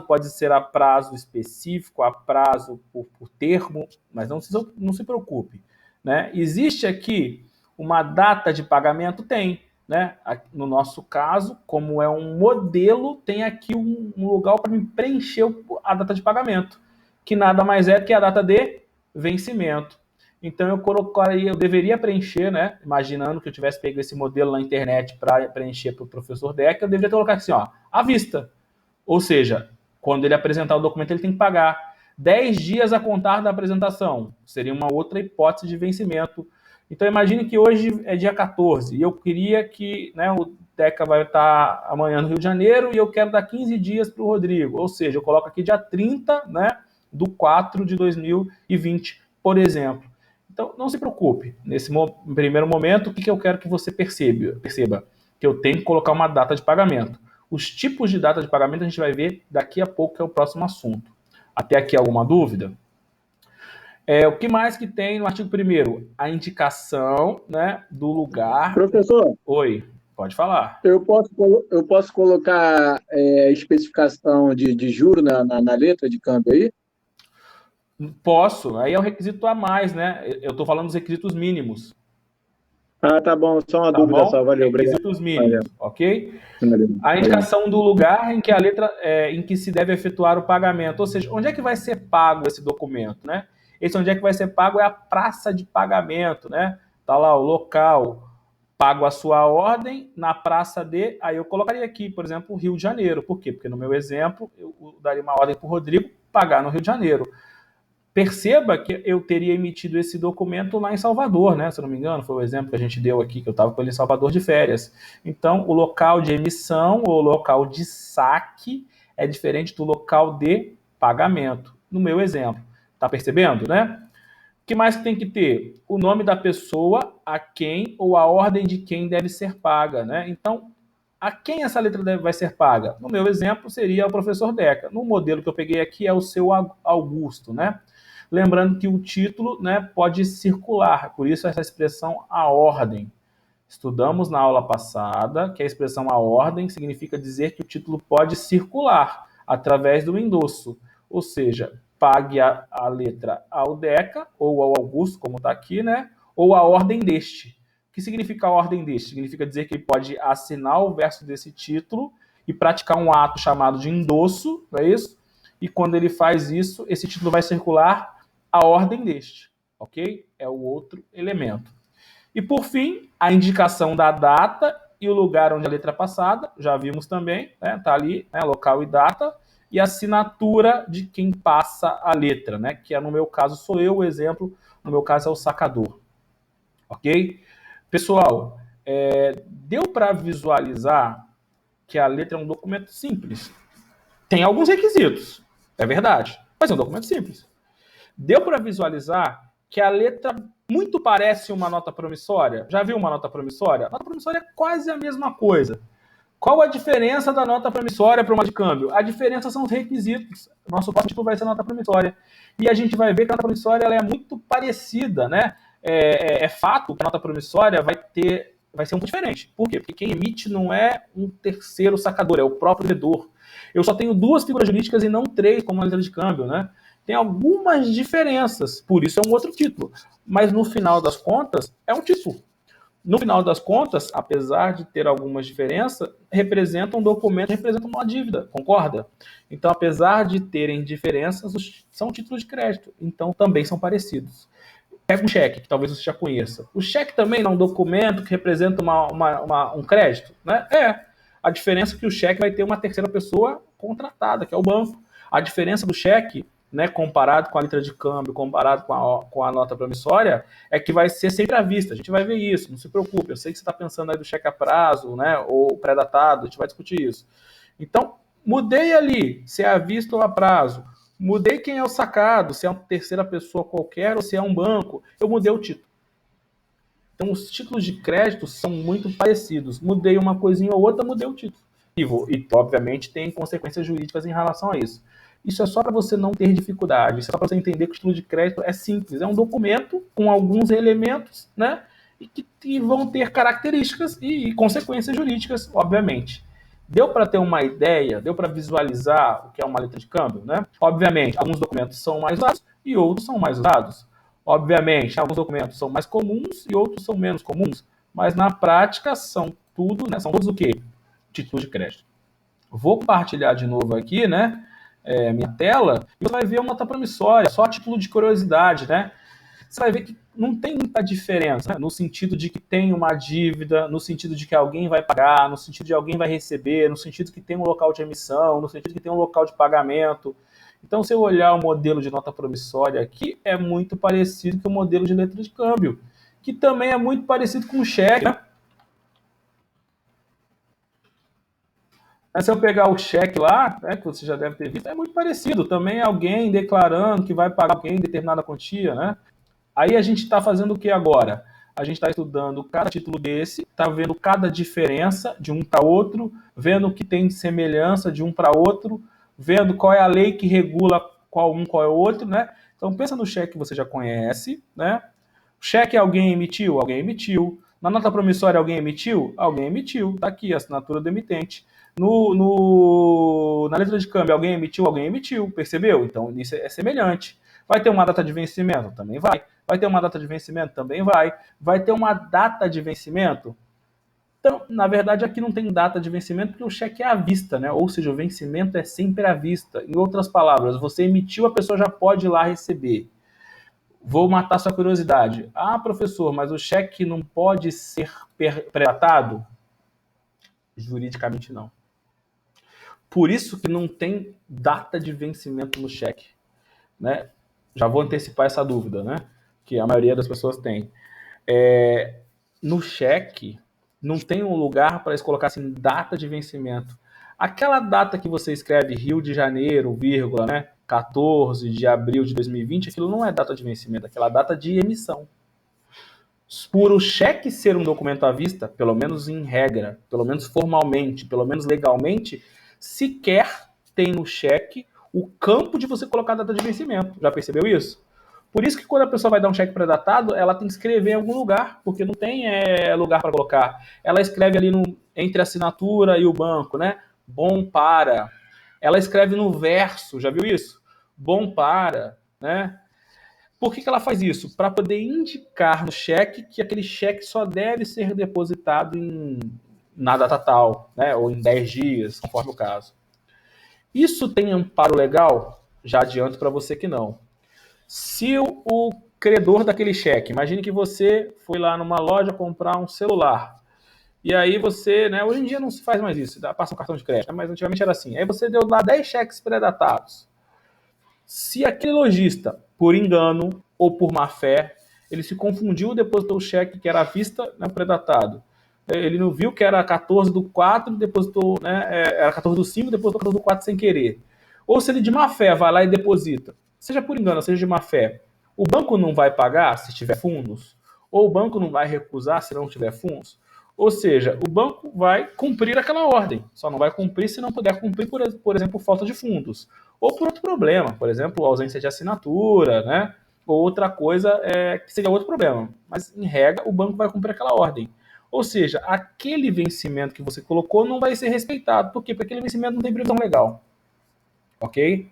pode ser a prazo específico, a prazo por termo, mas não se preocupe. Né? Existe aqui uma data de pagamento? Tem. Né? No nosso caso, como é um modelo, tem aqui um lugar para preencher a data de pagamento, que nada mais é que a data de vencimento. Então eu deveria preencher, né? Imaginando que eu tivesse pego esse modelo na internet para preencher para o professor Deca, eu deveria colocar assim, ó, à vista. Ou seja, quando ele apresentar o documento, ele tem que pagar 10 dias a contar da apresentação. Seria uma outra hipótese de vencimento. Então, imagine que hoje é dia 14 e eu queria que, né, o Deca vai estar amanhã no Rio de Janeiro e eu quero dar 15 dias para o Rodrigo. Ou seja, eu coloco aqui dia 30, né, do 4 de 2020, por exemplo. Então, não se preocupe. Nesse primeiro momento, o que eu quero que você perceba? Que eu tenho que colocar uma data de pagamento. Os tipos de data de pagamento a gente vai ver daqui a pouco, que é o próximo assunto. Até aqui alguma dúvida? O que mais que tem no artigo 1º? A indicação, né, do lugar... Professor? Oi, pode falar. Eu posso colocar especificação de juro na letra de câmbio aí? Posso. Aí é um requisito a mais, né? Eu estou falando dos requisitos mínimos. Ah, tá bom. Só uma dúvida bom? só. Valeu, Requisitos mínimos, valeu. ok? Valeu. A indicação do lugar em que a letra em que se deve efetuar o pagamento, ou seja, onde é que vai ser pago esse documento, né? Esse onde é que vai ser pago é a praça de pagamento, né? Tá lá o local, pago a sua ordem na praça de... Aí eu colocaria aqui, por exemplo, Rio de Janeiro. Por quê? Porque no meu exemplo, eu daria uma ordem para o Rodrigo pagar no Rio de Janeiro. Perceba que eu teria emitido esse documento lá em Salvador, né? Se eu não me engano, foi o exemplo que a gente deu aqui, que eu estava com ele em Salvador de férias. Então, o local de emissão ou local de saque é diferente do local de pagamento, no meu exemplo. Tá percebendo, né? O que mais que tem que ter? O nome da pessoa, a quem ou a ordem de quem deve ser paga, né? Então, a quem essa letra vai ser paga? No meu exemplo, seria o professor Deca. No modelo que eu peguei aqui é o seu Augusto, né? Lembrando que o título, né, pode circular, por isso essa expressão a ordem. Estudamos na aula passada que a expressão a ordem significa dizer que o título pode circular através do endosso, ou seja, pague a letra ao Deca, ou ao Augusto, como está aqui, né? Ou a ordem deste. O que significa a ordem deste? Significa dizer que ele pode assinar o verso desse título e praticar um ato chamado de endosso, não é isso? E quando ele faz isso, esse título vai circular a ordem deste, ok? É o outro elemento. E por fim, a indicação da data e o lugar onde a letra é passada, já vimos também, né? Tá ali, né? Local e data, e a assinatura de quem passa a letra, né? Que é, no meu caso sou eu, o exemplo, no meu caso é o sacador, ok? Pessoal, deu para visualizar que a letra é um documento simples. Tem alguns requisitos, é verdade, mas é um documento simples. Deu para visualizar que a letra muito parece uma nota promissória? Já viu uma nota promissória? A nota promissória é quase a mesma coisa. Qual a diferença da nota promissória para uma de câmbio? A diferença são os requisitos. Nosso próximo vai ser a nota promissória. E a gente vai ver que a nota promissória ela é muito parecida, né? É fato que a nota promissória vai ser um pouco diferente. Por quê? Porque quem emite não é um terceiro sacador, é o próprio credor. Eu só tenho 2 figuras jurídicas e não 3, como a letra de câmbio, né? Tem algumas diferenças, por isso é um outro título. Mas no final das contas, é um título. No final das contas, apesar de ter algumas diferenças, representa um documento, representa uma dívida, concorda? Então, apesar de terem diferenças, são títulos de crédito, então também são parecidos. Pega um cheque, que talvez você já conheça. O cheque também é um documento que representa um crédito, né? A diferença é que o cheque vai ter uma terceira pessoa contratada, que é o banco. A diferença do cheque, né, comparado com a letra de câmbio, comparado com a nota promissória, é que vai ser sempre à vista. A gente vai ver isso, não se preocupe. Eu sei que você está pensando aí do cheque a prazo, né, ou pré-datado, a gente vai discutir isso. Então, mudei ali, se é à vista ou a prazo. Mudei quem é o sacado, se é uma terceira pessoa qualquer ou se é um banco. Eu mudei o título. Então, os títulos de crédito são muito parecidos. Mudei uma coisinha ou outra, mudei o título. E obviamente, tem consequências jurídicas em relação a isso. Isso é só para você não ter dificuldade. Isso é só para você entender que o título de crédito é simples. É um documento com alguns elementos, né? E que vão ter características e consequências jurídicas, obviamente. Deu para ter uma ideia? Deu para visualizar o que é uma letra de câmbio, né? Obviamente, alguns documentos são mais usados e outros são mais usados. Obviamente, alguns documentos são mais comuns e outros são menos comuns, mas na prática são tudo, né? São todos o quê? Títulos de crédito. Vou compartilhar de novo aqui, né? Minha tela, e você vai ver uma nota promissória, só a título de curiosidade, né? Você vai ver que não tem muita diferença, né? No sentido de que tem uma dívida, no sentido de que alguém vai pagar, no sentido de alguém vai receber, no sentido que tem um local de emissão, no sentido que tem um local de pagamento. Então, se eu olhar o modelo de nota promissória aqui, é muito parecido com o modelo de letra de câmbio, que também é muito parecido com o cheque, né? Se eu pegar o cheque lá, né, que você já deve ter visto, é muito parecido. Também é alguém declarando que vai pagar alguém determinada quantia, né? Aí a gente está fazendo o que agora? A gente está estudando cada título desse, está vendo cada diferença de um para outro, vendo o que tem de semelhança de um para outro, vendo qual é a lei que regula qual um, qual é o outro, né? Então pensa no cheque que você já conhece, né? O cheque alguém emitiu? Alguém emitiu. Na nota promissória alguém emitiu? Alguém emitiu. Está aqui a assinatura do emitente. Na letra de câmbio alguém emitiu? Alguém emitiu. Percebeu? Então isso é semelhante. Vai ter uma data de vencimento? Também vai. Vai ter uma data de vencimento? Também vai. Vai ter uma data de vencimento? Então, na verdade, aqui não tem data de vencimento porque o cheque é à vista, né? Ou seja, o vencimento é sempre à vista. Em outras palavras, você emitiu, a pessoa já pode ir lá receber. Vou matar sua curiosidade. Ah, professor, mas o cheque não pode ser pré-datado? Juridicamente não. Por isso que não tem data de vencimento no cheque, né? Já vou antecipar essa dúvida, né? Que a maioria das pessoas tem. No cheque, não tem um lugar para eles colocar assim, data de vencimento. Aquela data que você escreve Rio de Janeiro, vírgula, né? 14 de abril de 2020, aquilo não é data de vencimento, aquela é data de emissão. Por o cheque ser um documento à vista, pelo menos em regra, pelo menos formalmente, pelo menos legalmente, sequer tem no cheque o campo de você colocar a data de vencimento. Já percebeu isso? Por isso que quando a pessoa vai dar um cheque pré-datado, ela tem que escrever em algum lugar, porque não tem lugar para colocar. Ela escreve ali entre a assinatura e o banco, né? Bom para. Ela escreve no verso, já viu isso? Bom para, né? Por que ela faz isso? Para poder indicar no cheque que aquele cheque só deve ser depositado na data tal, né? Ou em 10 dias, conforme o caso. Isso tem amparo legal? Já adianto para você que não. Se o credor daquele cheque, imagine que você foi lá numa loja comprar um celular. E aí você, né, hoje em dia não se faz mais isso, passa um cartão de crédito, mas antigamente era assim. Aí você deu lá 10 cheques pré-datados. Se aquele lojista, por engano ou por má fé, ele se confundiu e depositou o cheque que era à vista, né, pré-datado. Ele não viu que era 14 do 4, depositou, né, era 14 do 5, depositou 14 do 4 sem querer. Ou se ele de má fé vai lá e deposita, seja por engano, seja de má fé, o banco não vai pagar se tiver fundos? Ou o banco não vai recusar se não tiver fundos? Ou seja, o banco vai cumprir aquela ordem, só não vai cumprir se não puder cumprir, por exemplo, por falta de fundos. Ou por outro problema, por exemplo, ausência de assinatura, né? Ou outra coisa que seria outro problema. Mas, em regra, o banco vai cumprir aquela ordem. Ou seja, aquele vencimento que você colocou não vai ser respeitado. Por quê? Porque aquele vencimento não tem previsão legal. Ok?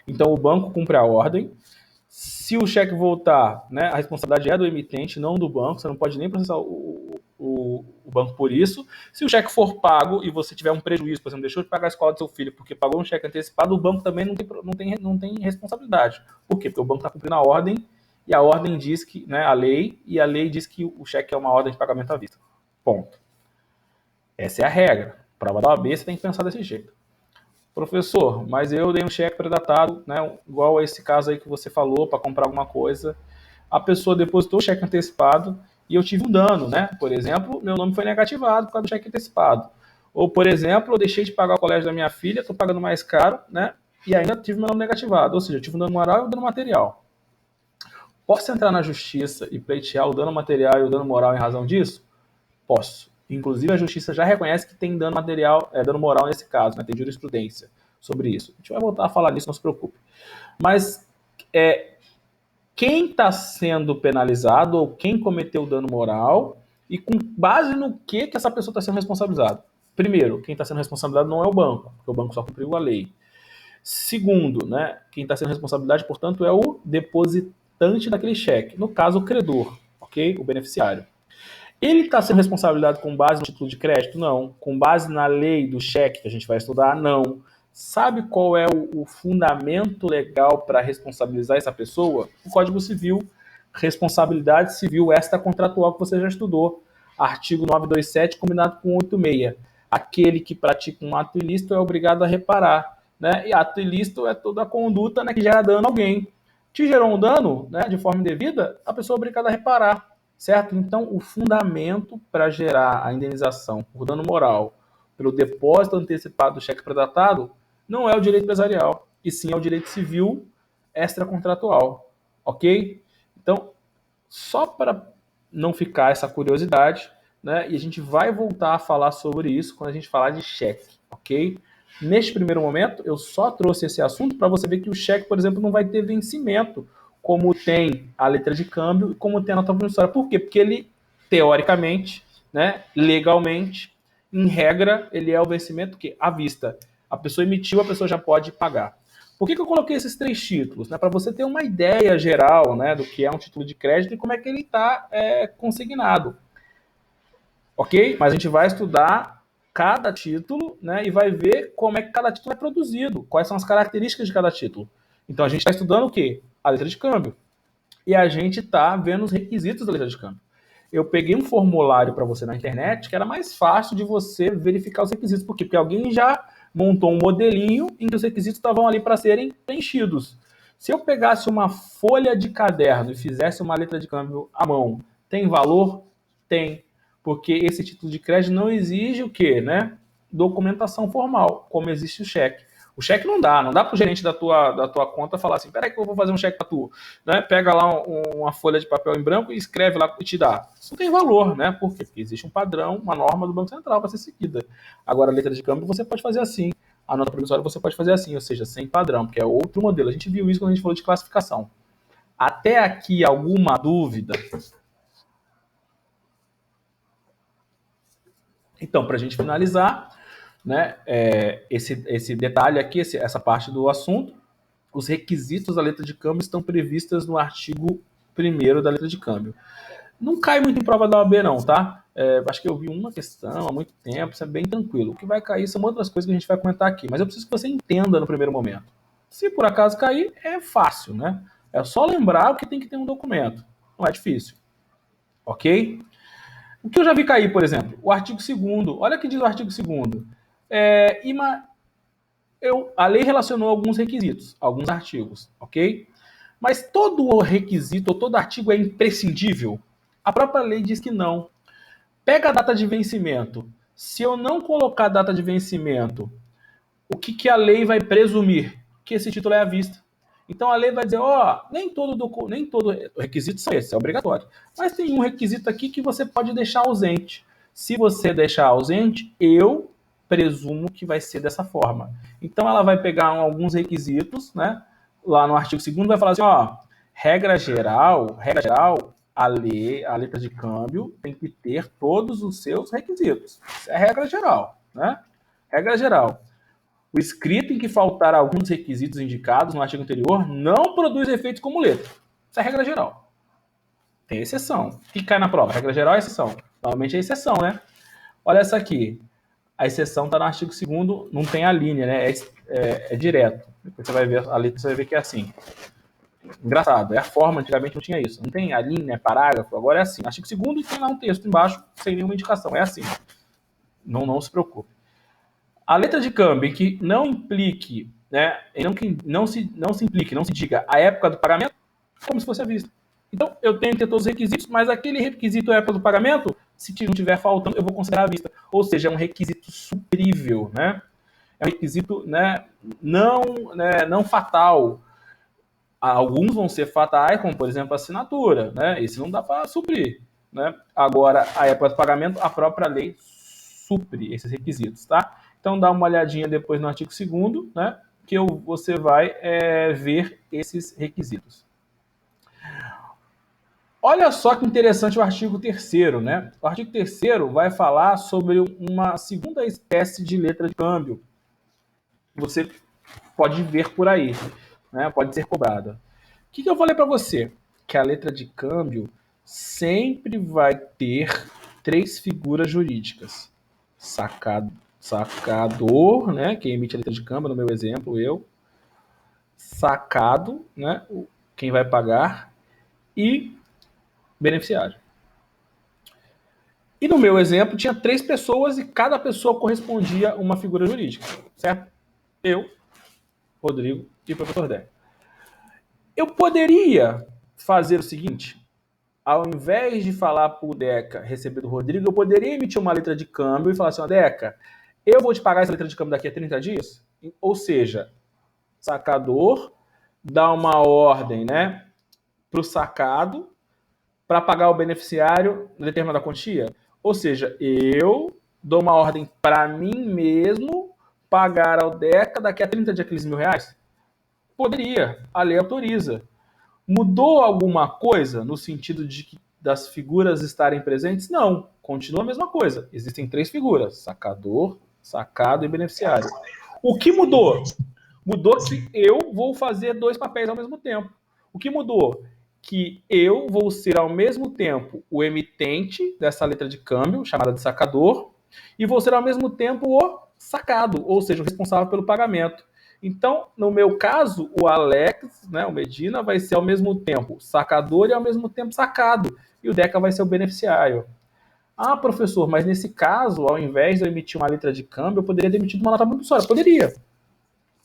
Então, o banco cumpre a ordem. Se o cheque voltar, né, a responsabilidade é do emitente, não do banco. Você não pode nem processar o banco por isso. Se o cheque for pago e você tiver um prejuízo, por exemplo, deixou de pagar a escola do seu filho porque pagou um cheque antecipado, o banco também não tem responsabilidade. Por quê? Porque o banco está cumprindo a ordem e a ordem diz que, né, a lei diz que o cheque é uma ordem de pagamento à vista. Ponto. Essa é a regra. Prova da OAB, você tem que pensar desse jeito. Professor, mas eu dei um cheque pré-datado, né, igual a esse caso aí que você falou, para comprar alguma coisa. A pessoa depositou o cheque antecipado e eu tive um dano, né? Por exemplo, meu nome foi negativado por causa do cheque antecipado. Ou, por exemplo, eu deixei de pagar o colégio da minha filha, estou pagando mais caro, né? E ainda tive meu nome negativado. Ou seja, eu tive um dano moral e um dano material. Posso entrar na justiça e pleitear o dano material e o dano moral em razão disso? Posso. Inclusive, a justiça já reconhece que tem dano material, dano moral nesse caso, né? Tem jurisprudência sobre isso. A gente vai voltar a falar nisso, não se preocupe. Mas quem está sendo penalizado ou quem cometeu dano moral e com base no que essa pessoa está sendo responsabilizada? Primeiro, quem está sendo responsabilizado não é o banco, porque o banco só cumpriu a lei. Segundo, né, quem está sendo responsabilidade, portanto, é o depositante daquele cheque. No caso, o credor, ok? O beneficiário. Ele está sendo responsabilizado com base no título de crédito? Não. Com base na lei do cheque que a gente vai estudar? Não. Sabe qual é o fundamento legal para responsabilizar essa pessoa? O Código Civil, responsabilidade civil extracontratual que você já estudou. Artigo 927 combinado com 86. Aquele que pratica um ato ilícito é obrigado a reparar. Né? E ato ilícito é toda a conduta, né, que gera dano a alguém. Te gerou um dano, né, de forma indevida, a pessoa é obrigada a reparar. Certo? Então, o fundamento para gerar a indenização por dano moral pelo depósito antecipado do cheque pré-datado não é o direito empresarial, e sim é o direito civil extracontratual. Ok? Então, só para não ficar essa curiosidade, né, e a gente vai voltar a falar sobre isso quando a gente falar de cheque, ok? Neste primeiro momento, eu só trouxe esse assunto para você ver que o cheque, por exemplo, não vai ter vencimento, como tem a letra de câmbio e como tem a nota promissória. Por quê? Porque ele, teoricamente, né, legalmente, em regra, ele é o vencimento que à vista. A pessoa emitiu, a pessoa já pode pagar. Por que eu coloquei esses 3 títulos? Né, para você ter uma ideia geral, né, do que é um título de crédito e como é que ele está consignado. Ok? Mas a gente vai estudar cada título, né, e vai ver como é que cada título é produzido, quais são as características de cada título. Então a gente está estudando o quê? A letra de câmbio. e a gente está vendo os requisitos da letra de câmbio. Eu peguei um formulário para você na internet que era mais fácil de você verificar os requisitos. Por quê? Porque alguém já montou um modelinho em que os requisitos estavam ali para serem preenchidos. Se eu pegasse uma folha de caderno e fizesse uma letra de câmbio à mão, tem valor? Tem. Porque esse título de crédito não exige o quê, né? Documentação formal, como existe o cheque. O cheque não dá para o gerente da tua conta falar assim, peraí que eu vou fazer um cheque para tu. Né? Pega lá uma folha de papel em branco e escreve lá e te dá. Isso não tem valor, né? Por quê? Porque existe um padrão, uma norma do Banco Central para ser seguida. Agora, a letra de câmbio você pode fazer assim. A nota provisória você pode fazer assim, ou seja, sem padrão, porque é outro modelo. A gente viu isso quando a gente falou de classificação. Até aqui, alguma dúvida? Então, para a gente finalizar, né, esse detalhe aqui, essa parte do assunto, os requisitos da letra de câmbio estão previstos no artigo 1º da letra de câmbio. Não cai muito em prova da OAB, não, tá? Acho que eu vi uma questão há muito tempo, isso é bem tranquilo. O que vai cair são outras coisas que a gente vai comentar aqui, mas eu preciso que você entenda no primeiro momento. Se por acaso cair, é fácil, né? É só lembrar que tem que ter um documento. Não é difícil. Ok? O que eu já vi cair, por exemplo, o artigo 2º. Olha o que diz o artigo 2º. A lei relacionou alguns requisitos, alguns artigos, ok? Mas todo requisito ou todo artigo é imprescindível? A própria lei diz que não. Pega a data de vencimento. Se eu não colocar a data de vencimento, o que a lei vai presumir? Que esse título é à vista. Então a lei vai dizer, nem todo requisito são esses, é obrigatório. Mas tem um requisito aqui que você pode deixar ausente. Se você deixar ausente, eu presumo que vai ser dessa forma. Então ela vai pegar alguns requisitos, né? Lá no artigo 2º vai falar assim, regra geral, a letra de câmbio tem que ter todos os seus requisitos. Isso é regra geral, né? Regra geral. O escrito em que faltar alguns requisitos indicados no artigo anterior não produz efeitos como letra. Isso é regra geral. Tem exceção. O que cai na prova? Regra geral é exceção. Normalmente é exceção, né? Olha essa aqui. A exceção está no artigo 2º, não tem a linha, né? É direto. Depois você vai ver a letra, você vai ver que é assim. Engraçado, é a forma, antigamente não tinha isso. Não tem a linha, parágrafo, agora é assim. Artigo 2º e tem lá um texto embaixo, sem nenhuma indicação. É assim. Não se preocupe. A letra de câmbio em que não implique, né, não se implique, não se diga a época do pagamento, como se fosse à vista. Então, eu tenho que ter todos os requisitos, mas aquele requisito é a época do pagamento, se não estiver faltando, eu vou considerar à vista. Ou seja, é um requisito suprível, né? É um requisito, né, não fatal. Alguns vão ser fatais, como, por exemplo, a assinatura, né? Esse não dá para suprir, né? Agora, a época do pagamento, a própria lei supre esses requisitos, tá? Então, dá uma olhadinha depois no artigo 2º, né? Que você vai ver esses requisitos. Olha só que interessante o artigo 3º, né? O artigo 3º vai falar sobre uma segunda espécie de letra de câmbio. Você pode ver por aí, né? Pode ser cobrada. O que eu falei para você? Que a letra de câmbio sempre vai ter 3 figuras jurídicas. Sacador, né? Quem emite a letra de câmbio, no meu exemplo, eu. Sacado, né? Quem vai pagar. E beneficiário. E no meu exemplo, tinha 3 pessoas e cada pessoa correspondia a uma figura jurídica, certo? Eu, Rodrigo e o professor Dé. Eu poderia fazer o seguinte, ao invés de falar para o Deca receber do Rodrigo, eu poderia emitir uma letra de câmbio e falar assim, Deca, eu vou te pagar essa letra de câmbio daqui a 30 dias? Ou seja, sacador dá uma ordem, né, para o sacado para pagar o beneficiário na determinada quantia. Ou seja, eu dou uma ordem para mim mesmo pagar ao Deca daqui a 30 dias aqueles R$1.000? Poderia, a lei autoriza. Mudou alguma coisa no sentido das figuras estarem presentes? Não, continua a mesma coisa. Existem 3 figuras, sacador, sacado e beneficiário. O que mudou? Mudou que eu vou fazer 2 papéis ao mesmo tempo. O que mudou? Que eu vou ser ao mesmo tempo o emitente dessa letra de câmbio, chamada de sacador, e vou ser ao mesmo tempo o sacado, ou seja, o responsável pelo pagamento. Então, no meu caso, o Alex, né, o Medina, vai ser ao mesmo tempo sacador e ao mesmo tempo sacado. E o Deca vai ser o beneficiário. Ah, professor, mas nesse caso, ao invés de eu emitir uma letra de câmbio, eu poderia ter emitido uma nota promissória. Poderia.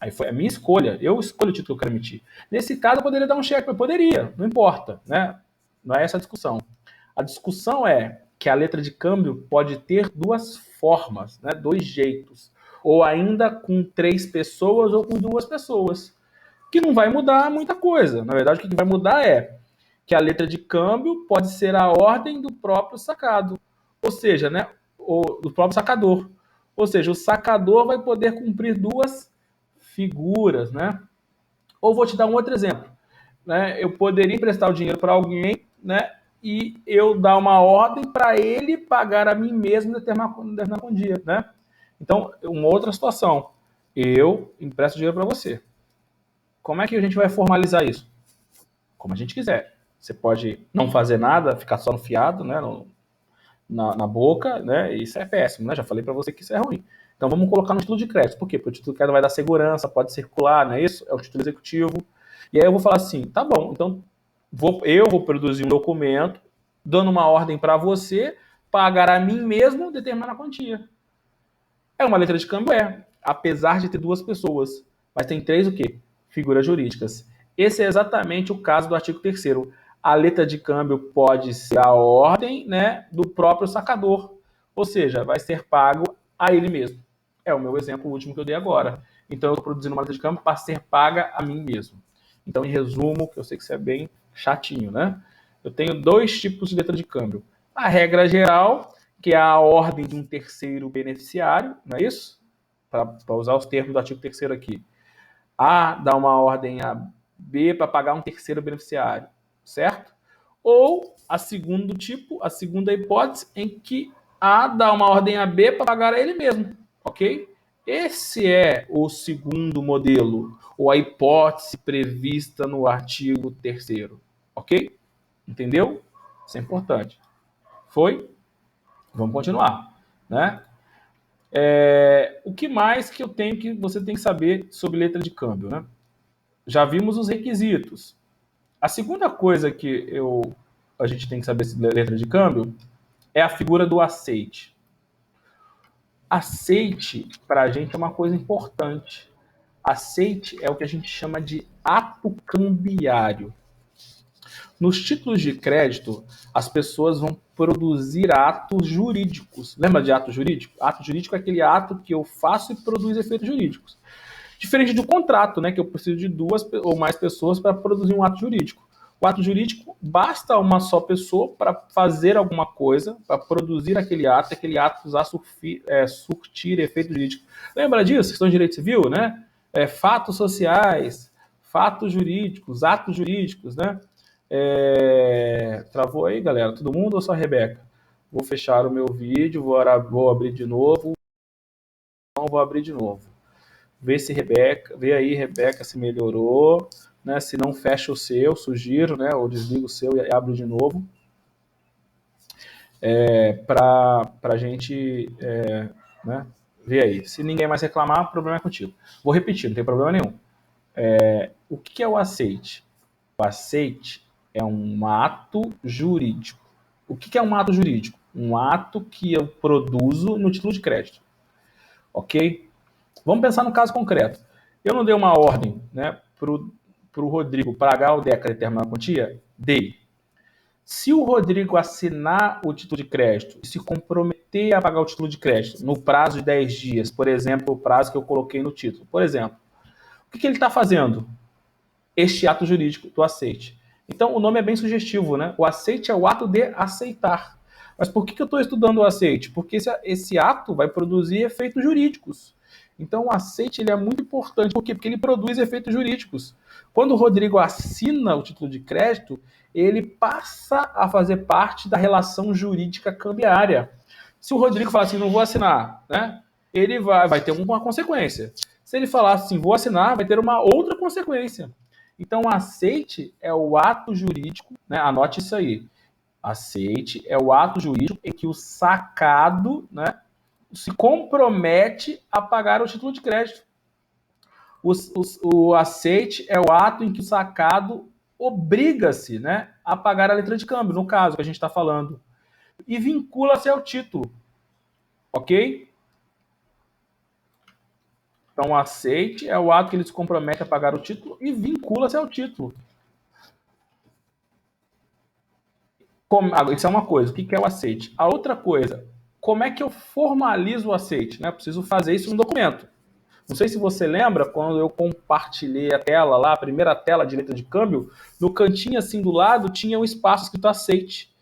Aí foi a minha escolha. Eu escolho o título que eu quero emitir. Nesse caso, eu poderia dar um cheque. Eu poderia. Não importa. Né? Não é essa a discussão. A discussão é que a letra de câmbio pode ter duas formas, né? Dois jeitos. Ou ainda com 3 pessoas ou com 2 pessoas. Que não vai mudar muita coisa. Na verdade, o que vai mudar é que a letra de câmbio pode ser a ordem do próprio sacado. Ou seja, né? Do próprio sacador. Ou seja, o sacador vai poder cumprir 2 figuras, né? Ou vou te dar um outro exemplo. Né? Eu poderia emprestar o dinheiro para alguém, né? E eu dar uma ordem para ele pagar a mim mesmo em determinado dia, né? Então, uma outra situação. Eu empresto dinheiro para você. Como é que a gente vai formalizar isso? Como a gente quiser. Você pode não fazer nada, ficar só no fiado, né? Na boca, né? Isso é péssimo, né? Já falei para você que isso é ruim. Então vamos colocar no título de crédito. Por quê? Porque o título de crédito vai dar segurança, pode circular, não é isso? É o título executivo. E aí eu vou falar assim, tá bom, então eu vou produzir um documento dando uma ordem para você pagar a mim mesmo determinada quantia. É uma letra de câmbio? É. Apesar de ter 2 pessoas. Mas tem 3 o quê? Figuras jurídicas. Esse é exatamente o caso do artigo 3º. A letra de câmbio pode ser a ordem, né, do próprio sacador. Ou seja, vai ser pago a ele mesmo. É o meu exemplo último que eu dei agora. Então eu estou produzindo uma letra de câmbio para ser paga a mim mesmo. Então, em resumo, que eu sei que isso é bem chatinho, né? Eu tenho 2 tipos de letra de câmbio. A regra geral, que é a ordem de um terceiro beneficiário, não é isso? Para usar os termos do artigo 3º aqui. A dá uma ordem a B para pagar um terceiro beneficiário, certo? Ou a segundo tipo, a segunda hipótese, em que A dá uma ordem a B para pagar a ele mesmo, ok? Esse é o segundo modelo, ou a hipótese prevista no artigo 3º, ok? Entendeu? Isso é importante. Foi? Vamos continuar, né? O que mais que você tem que saber sobre letra de câmbio, né? Já vimos os requisitos. A segunda coisa que a gente tem que saber sobre letra de câmbio é a figura do aceite. Aceite, para a gente, é uma coisa importante. Aceite é o que a gente chama de ato cambiário. Nos títulos de crédito, as pessoas vão produzir atos jurídicos. Lembra de ato jurídico? Ato jurídico é aquele ato que eu faço e produz efeitos jurídicos. Diferente do contrato, né, que eu preciso de 2 ou mais pessoas para produzir um ato jurídico. O ato jurídico, basta uma só pessoa para fazer alguma coisa, para produzir aquele ato usar surtir efeito jurídico. Lembra disso? Questão de direito civil, né? Fatos sociais, fatos jurídicos, atos jurídicos, né? Travou aí, galera? Todo mundo ou só a Rebeca? Vou fechar o meu vídeo, vou abrir de novo. Não vou abrir de novo. Vê aí, Rebeca, se melhorou, né? Se não, fecha o seu, sugiro, né? Ou desliga o seu e abre de novo. Para a gente né? Ver aí. Se ninguém mais reclamar, o problema é contigo. Vou repetir, não tem problema nenhum. O que é o aceite? O aceite é um ato jurídico. O que é um ato jurídico? Um ato que eu produzo no título de crédito. Ok? Vamos pensar no caso concreto. Eu não dei uma ordem, né, para o Rodrigo pagar o DECA determinada quantia? Dei. Se o Rodrigo assinar o título de crédito e se comprometer a pagar o título de crédito no prazo de 10 dias, por exemplo, o prazo que eu coloquei no título, por exemplo, o que ele está fazendo? Este ato jurídico do aceite. Então, o nome é bem sugestivo, né? O aceite é o ato de aceitar. Mas por que eu estou estudando o aceite? Porque esse ato vai produzir efeitos jurídicos. Então, o aceite ele é muito importante. Por quê? Porque ele produz efeitos jurídicos. Quando o Rodrigo assina o título de crédito, ele passa a fazer parte da relação jurídica cambiária. Se o Rodrigo falar assim, não vou assinar, né? Ele vai ter uma consequência. Se ele falar assim, vou assinar, vai ter uma outra consequência. Então, o aceite é o ato jurídico, né? Anote isso aí. Aceite é o ato jurídico em que o sacado, né, se compromete a pagar o título de crédito. O aceite é o ato em que o sacado obriga-se, né, a pagar a letra de câmbio, no caso que a gente está falando, e vincula-se ao título, ok? Então, o aceite é o ato que ele se compromete a pagar o título e vincula-se ao título. Isso é uma coisa. O que é o aceite? A outra coisa, como é que eu formalizo o aceite? Né? Eu preciso fazer isso no documento. Não sei se você lembra, quando eu compartilhei a tela lá, a primeira tela de letra de câmbio, no cantinho assim do lado tinha um espaço escrito aceite.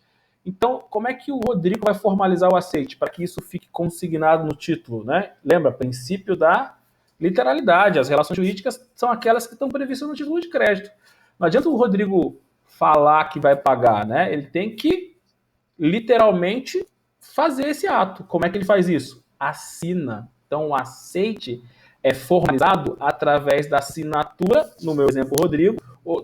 Então, como é que o Rodrigo vai formalizar o aceite para que isso fique consignado no título, né? Lembra, princípio da literalidade. As relações jurídicas são aquelas que estão previstas no título de crédito. Não adianta o Rodrigo falar que vai pagar, né? Ele tem que literalmente fazer esse ato. Como é que ele faz isso? Assina. Então, o aceite é formalizado através da assinatura, no meu exemplo, Rodrigo, ou,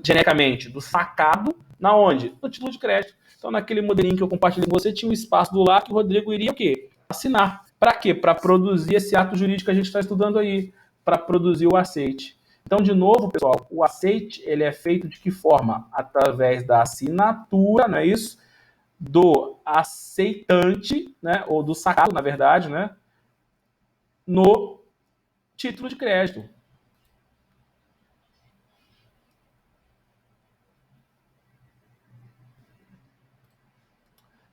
genericamente, do sacado, na onde? No título de crédito. Então, naquele modelinho que eu compartilhei com você, tinha um espaço do lado que o Rodrigo iria o quê? Assinar. Para quê? Para produzir esse ato jurídico que a gente está estudando aí, para produzir o aceite. Então, de novo, pessoal, o aceite ele é feito de que forma? Através da assinatura, não é isso? Do aceitante, né, ou do sacado, na verdade, né, no título de crédito.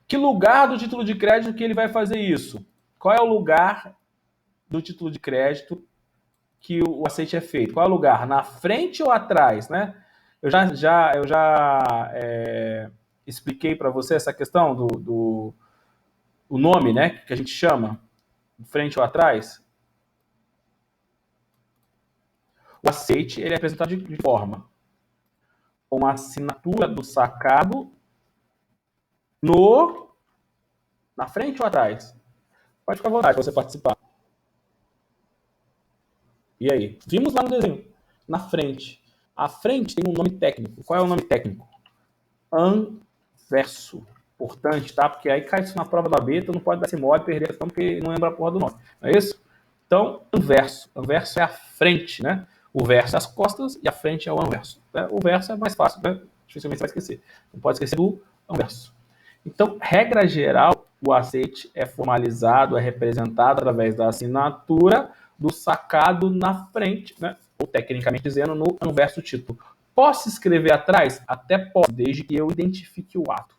Que lugar do título de crédito que ele vai fazer isso? Qual é o lugar do título de crédito que o aceite é feito? Qual é o lugar? Na frente ou atrás, né? Eu já expliquei para você essa questão do o nome, né, que a gente chama, frente ou atrás. O aceite ele é apresentado de forma com a assinatura do sacado na frente ou atrás? Pode ficar à vontade para você participar. E aí? Vimos lá no desenho. Na frente. A frente tem um nome técnico. Qual é o nome técnico? Anverso. Importante, tá? Porque aí cai isso na prova da beta, não pode dar esse mole e perder a questão porque não lembra a porra do nome. Não é isso? Então, anverso. Anverso é a frente, né? O verso é as costas e a frente é o anverso. O verso é mais fácil, né? Dificilmente você vai esquecer. Não pode esquecer do anverso. Então, regra geral, o aceite é formalizado, é representado através da assinatura do sacado na frente, né? Ou tecnicamente dizendo, no anverso título. Posso escrever atrás? Até posso, desde que eu identifique o ato,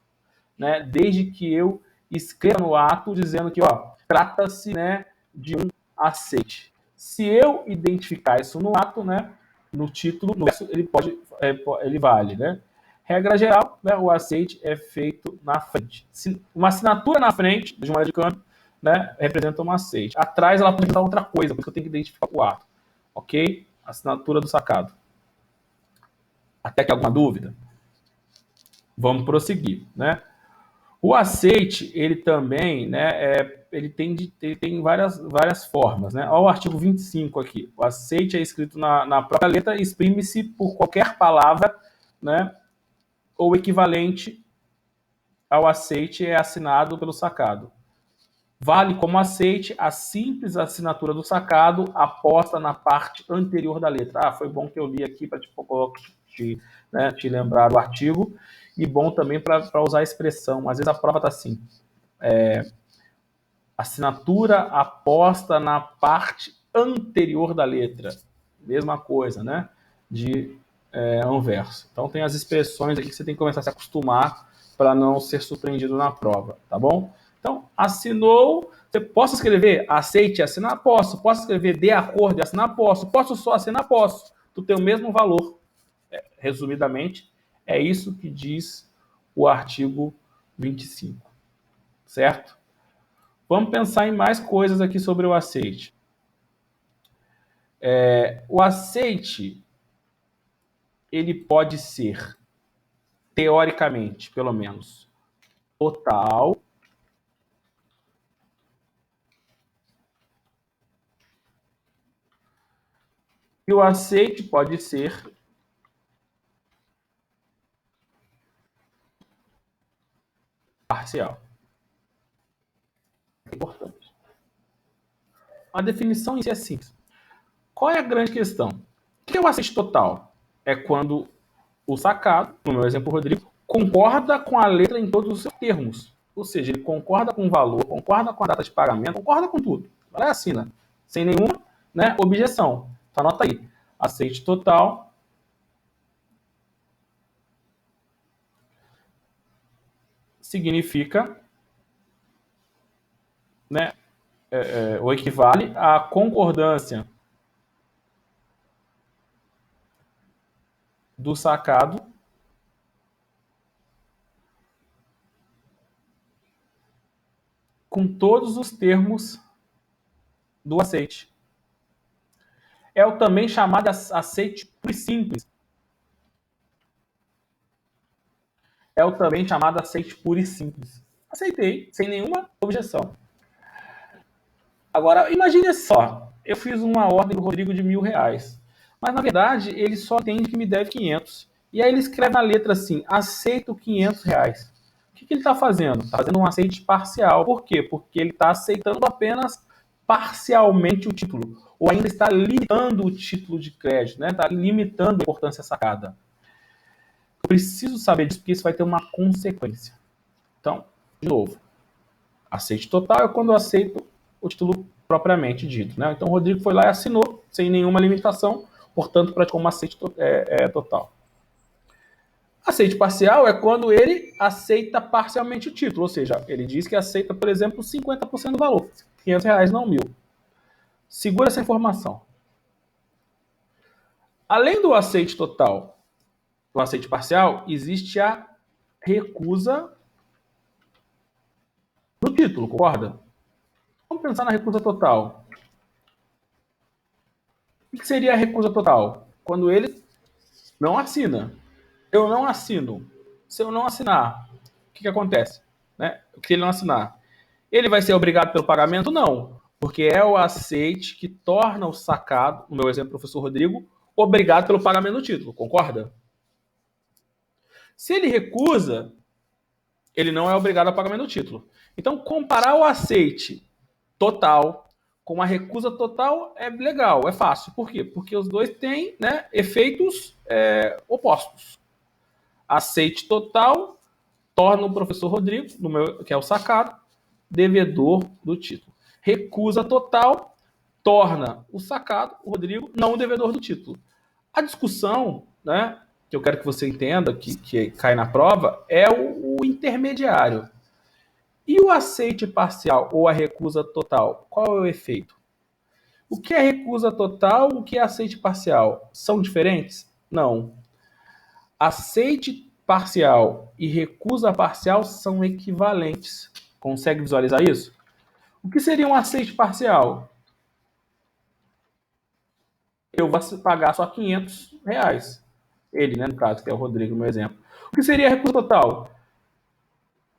né? Desde que eu escreva no ato dizendo que, ó, trata-se, né, de um aceite. Se eu identificar isso no ato, né, no título, no verso, ele vale, né? Regra geral, né, o aceite é feito na frente. Uma assinatura na frente de uma de câmbio, né, representa um aceite. Atrás ela pode representar outra coisa, porque eu tenho que identificar o ato. Ok? Assinatura do sacado. Até que alguma dúvida? Vamos prosseguir, né? O aceite, ele também, né, ele tem várias formas, né? Olha o artigo 25 aqui. O aceite é escrito na própria letra e exprime-se por qualquer palavra, né, ou equivalente ao aceite é assinado pelo sacado. Vale como aceite a simples assinatura do sacado aposta na parte anterior da letra. Ah, foi bom que eu li aqui para te lembrar do artigo, e bom também para usar a expressão. Às vezes a prova está assim, assinatura aposta na parte anterior da letra. Mesma coisa, né? De anverso. Então tem as expressões aqui que você tem que começar a se acostumar para não ser surpreendido na prova, tá bom? Então, assinou, posso escrever aceite, assinar? Posso. Posso escrever de acordo e assinar? Posso. Posso só assinar? Posso. Tu tem o mesmo valor. Resumidamente, é isso que diz o artigo 25, certo? Vamos pensar em mais coisas aqui sobre o aceite. O aceite, ele pode ser, teoricamente, pelo menos, total, e o aceite pode ser parcial. É importante. A definição em si é simples. Qual é a grande questão? O que é o aceite total? É quando o sacado, no meu exemplo, Rodrigo, concorda com a letra em todos os seus termos. Ou seja, ele concorda com o valor, concorda com a data de pagamento, concorda com tudo. Ela assina, sem nenhuma, né, objeção. Então, anota aí. Aceite total significa, né, ou equivale à concordância do sacado com todos os termos do aceite. É o também chamado aceite puro e simples. É o também chamado aceite puro e simples. Aceitei, sem nenhuma objeção. Agora, imagine só, eu fiz uma ordem do Rodrigo de R$ 1.000, mas na verdade ele só entende que me deve 500. E aí ele escreve na letra assim, aceito R$ 500. O que ele está fazendo? Está fazendo um aceite parcial. Por quê? Porque ele está aceitando apenas parcialmente o título, ou ainda está limitando o título de crédito, né? Está limitando a importância sacada. Eu preciso saber disso porque isso vai ter uma consequência. Então, de novo, aceite total é quando eu aceito o título propriamente dito, né? Então o Rodrigo foi lá e assinou sem nenhuma limitação, portanto praticou um aceite total. Aceite parcial é quando ele aceita parcialmente o título, ou seja, ele diz que aceita, por exemplo, 50% do valor, R$ 500, não 1.000. Segura essa informação. Além do aceite total, do aceite parcial, existe a recusa do título, concorda? Vamos pensar na recusa total. O que seria a recusa total? Quando ele não assina. Eu não assino. Se eu não assinar, o que acontece? Né? Se ele não assinar, ele vai ser obrigado pelo pagamento? Não. Porque é o aceite que torna o sacado, no meu exemplo, professor Rodrigo, obrigado pelo pagamento do título. Concorda? Se ele recusa, ele não é obrigado ao pagamento do título. Então, comparar o aceite total com a recusa total é legal, é fácil. Por quê? Porque os dois têm, né, efeitos opostos. Aceite total torna o professor Rodrigo, que é o sacado, devedor do título. Recusa total torna o sacado, o Rodrigo, não o devedor do título. A discussão, né, que eu quero que você entenda, que cai na prova, é o intermediário. E o aceite parcial ou a recusa total? Qual é o efeito? O que é recusa total, o que é aceite parcial? São diferentes? Não. Aceite parcial e recusa parcial são equivalentes. Consegue visualizar isso? O que seria um aceite parcial? Eu vou pagar só R$ 500. Ele, né, no caso, que é o Rodrigo, no meu exemplo. O que seria a recusa total?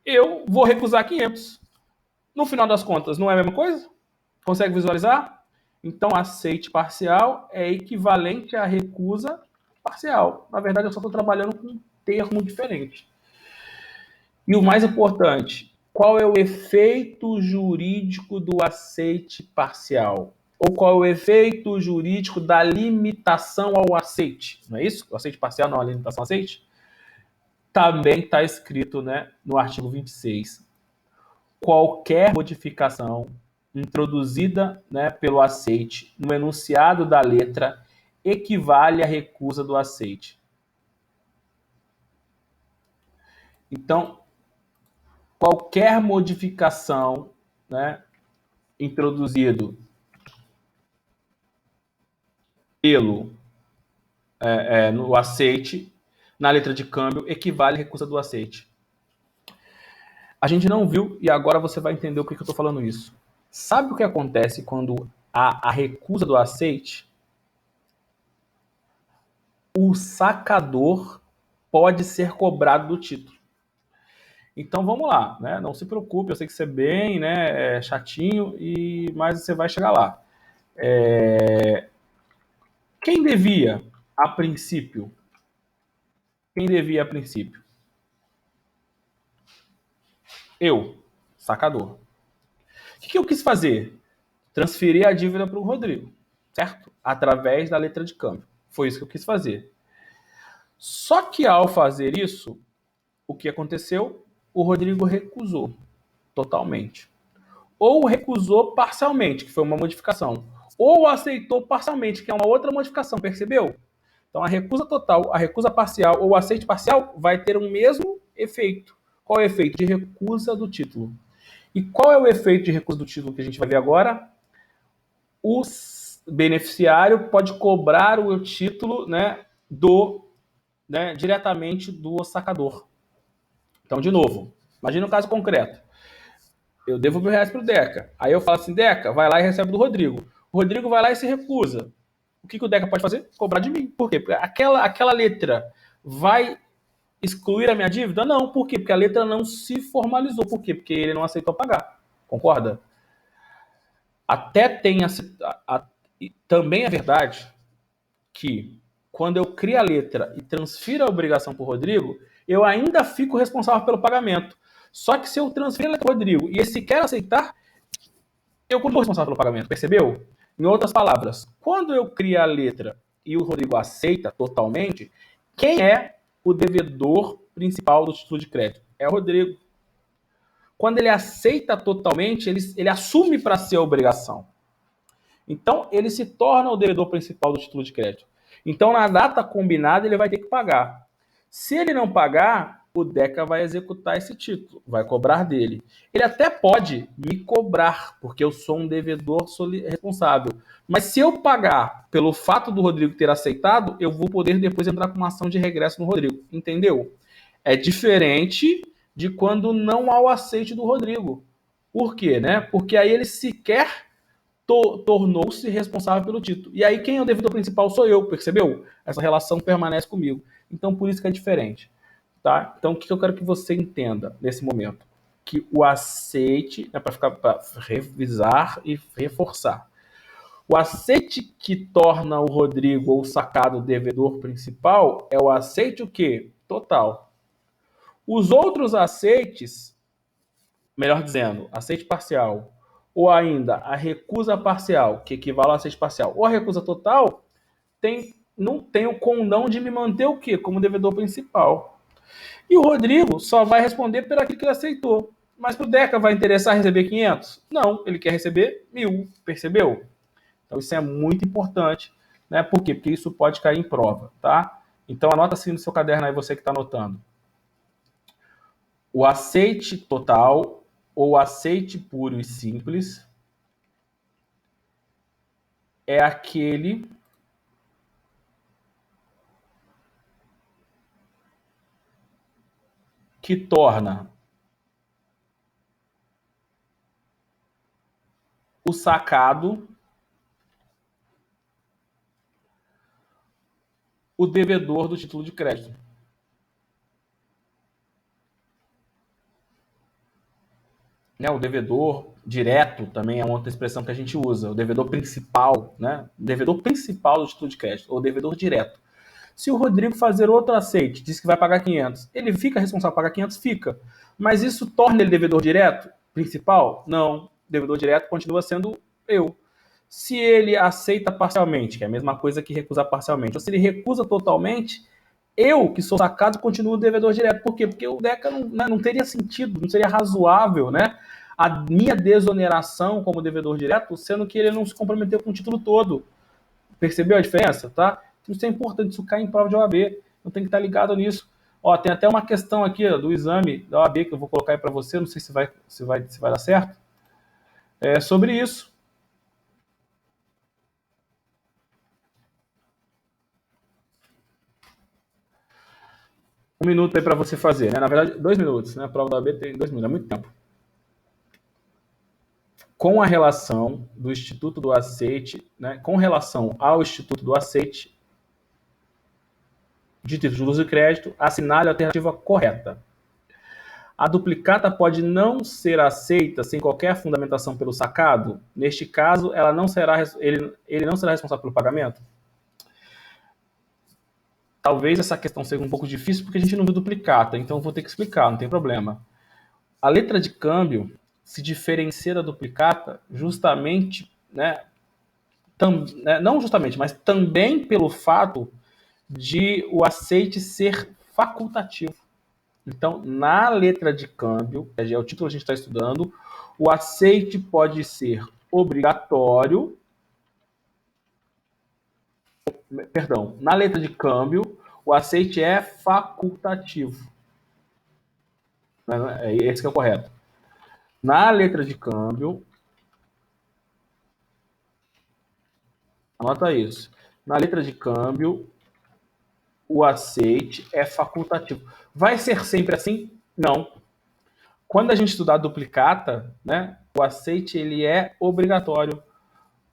Eu vou recusar 500. No final das contas, não é a mesma coisa? Consegue visualizar? Então, aceite parcial é equivalente à recusa parcial. Na verdade, eu só estou trabalhando com um termo diferente. E o mais importante, qual é o efeito jurídico do aceite parcial? Ou qual é o efeito jurídico da limitação ao aceite? Não é isso? O aceite parcial não é a limitação ao aceite? Também está escrito, né, no artigo 26. Qualquer modificação introduzida, né, pelo aceite no enunciado da letra equivale à recusa do aceite. Então, qualquer modificação, né, introduzido pelo no aceite, na letra de câmbio, equivale à recusa do aceite. A gente não viu, e agora você vai entender o que eu estou falando isso. Sabe o que acontece quando há a recusa do aceite? O sacador pode ser cobrado do título. Então vamos lá, né? Não se preocupe, eu sei que você é bem, né, chatinho, mas você vai chegar lá. Quem devia a princípio? Quem devia a princípio? Eu, sacador. O que eu quis fazer? Transferir a dívida para o Rodrigo. certo? Através da letra de câmbio. Foi isso que eu quis fazer. Só que ao fazer isso, o que aconteceu? O Rodrigo recusou totalmente. Ou recusou parcialmente, que foi uma modificação. Ou aceitou parcialmente, que é uma outra modificação, percebeu? Então a recusa total, a recusa parcial ou o aceite parcial vai ter o mesmo efeito. Qual é o efeito? De recusa do título. E qual é o efeito de recusa do título que a gente vai ver agora? O beneficiário pode cobrar o título, diretamente do sacador. Então, de novo, imagina um caso concreto. Eu devo R$ 1.000 para o Deca. Aí eu falo assim, Deca, vai lá e recebe do Rodrigo. O Rodrigo vai lá e se recusa. O que o Deca pode fazer? Cobrar de mim. Por quê? Porque aquela letra vai excluir a minha dívida? Não. Por quê? Porque a letra não se formalizou. Por quê? Porque ele não aceitou pagar. Concorda? Até tem também é verdade que quando eu crio a letra e transfiro a obrigação para o Rodrigo, eu ainda fico responsável pelo pagamento. Só que se eu transferir a letra para o Rodrigo e ele sequer aceitar, eu continuo responsável pelo pagamento, percebeu? Em outras palavras, quando eu crio a letra e o Rodrigo aceita totalmente, quem é o devedor principal do título de crédito? É o Rodrigo. Quando ele aceita totalmente, ele assume para si a obrigação. Então, ele se torna o devedor principal do título de crédito. Então, na data combinada, ele vai ter que pagar. Se ele não pagar, o Deca vai executar esse título, vai cobrar dele. Ele até pode me cobrar, porque eu sou um devedor responsável. Mas se eu pagar pelo fato do Rodrigo ter aceitado, eu vou poder depois entrar com uma ação de regresso no Rodrigo. Entendeu? É diferente de quando não há o aceite do Rodrigo. Por quê? Né? Porque aí ele sequer tornou-se responsável pelo título. E aí quem é o devedor principal sou eu, percebeu? Essa relação permanece comigo. Então por isso que é diferente. Tá? Então o que eu quero que você entenda nesse momento? Que o aceite, para revisar e reforçar. O aceite que torna o Rodrigo ou o sacado devedor principal é o aceite o quê? Total. Os outros aceites, melhor dizendo, aceite parcial, ou ainda a recusa parcial, que equivale ao aceite parcial, ou a recusa total, não tem o condão de me manter o quê? Como devedor principal. E o Rodrigo só vai responder por aquilo que ele aceitou. Mas para o Deca vai interessar receber 500? Não, ele quer receber 1.000, percebeu? Então isso é muito importante, né? Por quê? Porque isso pode cair em prova, tá? Então anota assim no seu caderno aí, você que está anotando. O aceite total ou aceite puro e simples é aquele que torna o sacado o devedor do título de crédito. Né, o devedor direto também é uma outra expressão que a gente usa. O devedor principal, né? O devedor principal do título de crédito, ou devedor direto. Se o Rodrigo fazer outro aceite, diz que vai pagar 500, ele fica responsável por pagar 500? Fica. Mas isso torna ele devedor direto principal? Não. Devedor direto continua sendo eu. Se ele aceita parcialmente, que é a mesma coisa que recusar parcialmente, ou se ele recusa totalmente, eu, que sou sacado, continuo devedor direto. Por quê? Porque o Deca não teria sentido, não seria razoável, né? A minha desoneração como devedor direto, sendo que ele não se comprometeu com o título todo. Percebeu a diferença, tá? Isso é importante, isso cai em prova de OAB. Não tem que estar ligado nisso. Ó, tem até uma questão aqui ó, do exame da OAB que eu vou colocar aí para você, não sei se vai dar certo. É sobre isso. Um minuto aí para você fazer, né? Na verdade, 2 minutos, né? A prova da OAB tem 2 minutos, é muito tempo. Com a relação do Instituto do Aceite, né? Com relação ao Instituto do Aceite de títulos de crédito, assinale a alternativa correta. A duplicata pode não ser aceita sem qualquer fundamentação pelo sacado? Neste caso, ele não será responsável pelo pagamento? Talvez essa questão seja um pouco difícil porque a gente não viu duplicata, então eu vou ter que explicar, não tem problema. A letra de câmbio se diferencia da duplicata justamente, né, não justamente, mas também pelo fato de o aceite ser facultativo. Então, na letra de câmbio, que é o título que a gente está estudando, o aceite pode ser obrigatório. Perdão, na letra de câmbio, o aceite é facultativo. Esse que é o correto. Na letra de câmbio, anota isso. Na letra de câmbio, o aceite é facultativo. Vai ser sempre assim? Não. Quando a gente estudar duplicata, né, o aceite ele é obrigatório.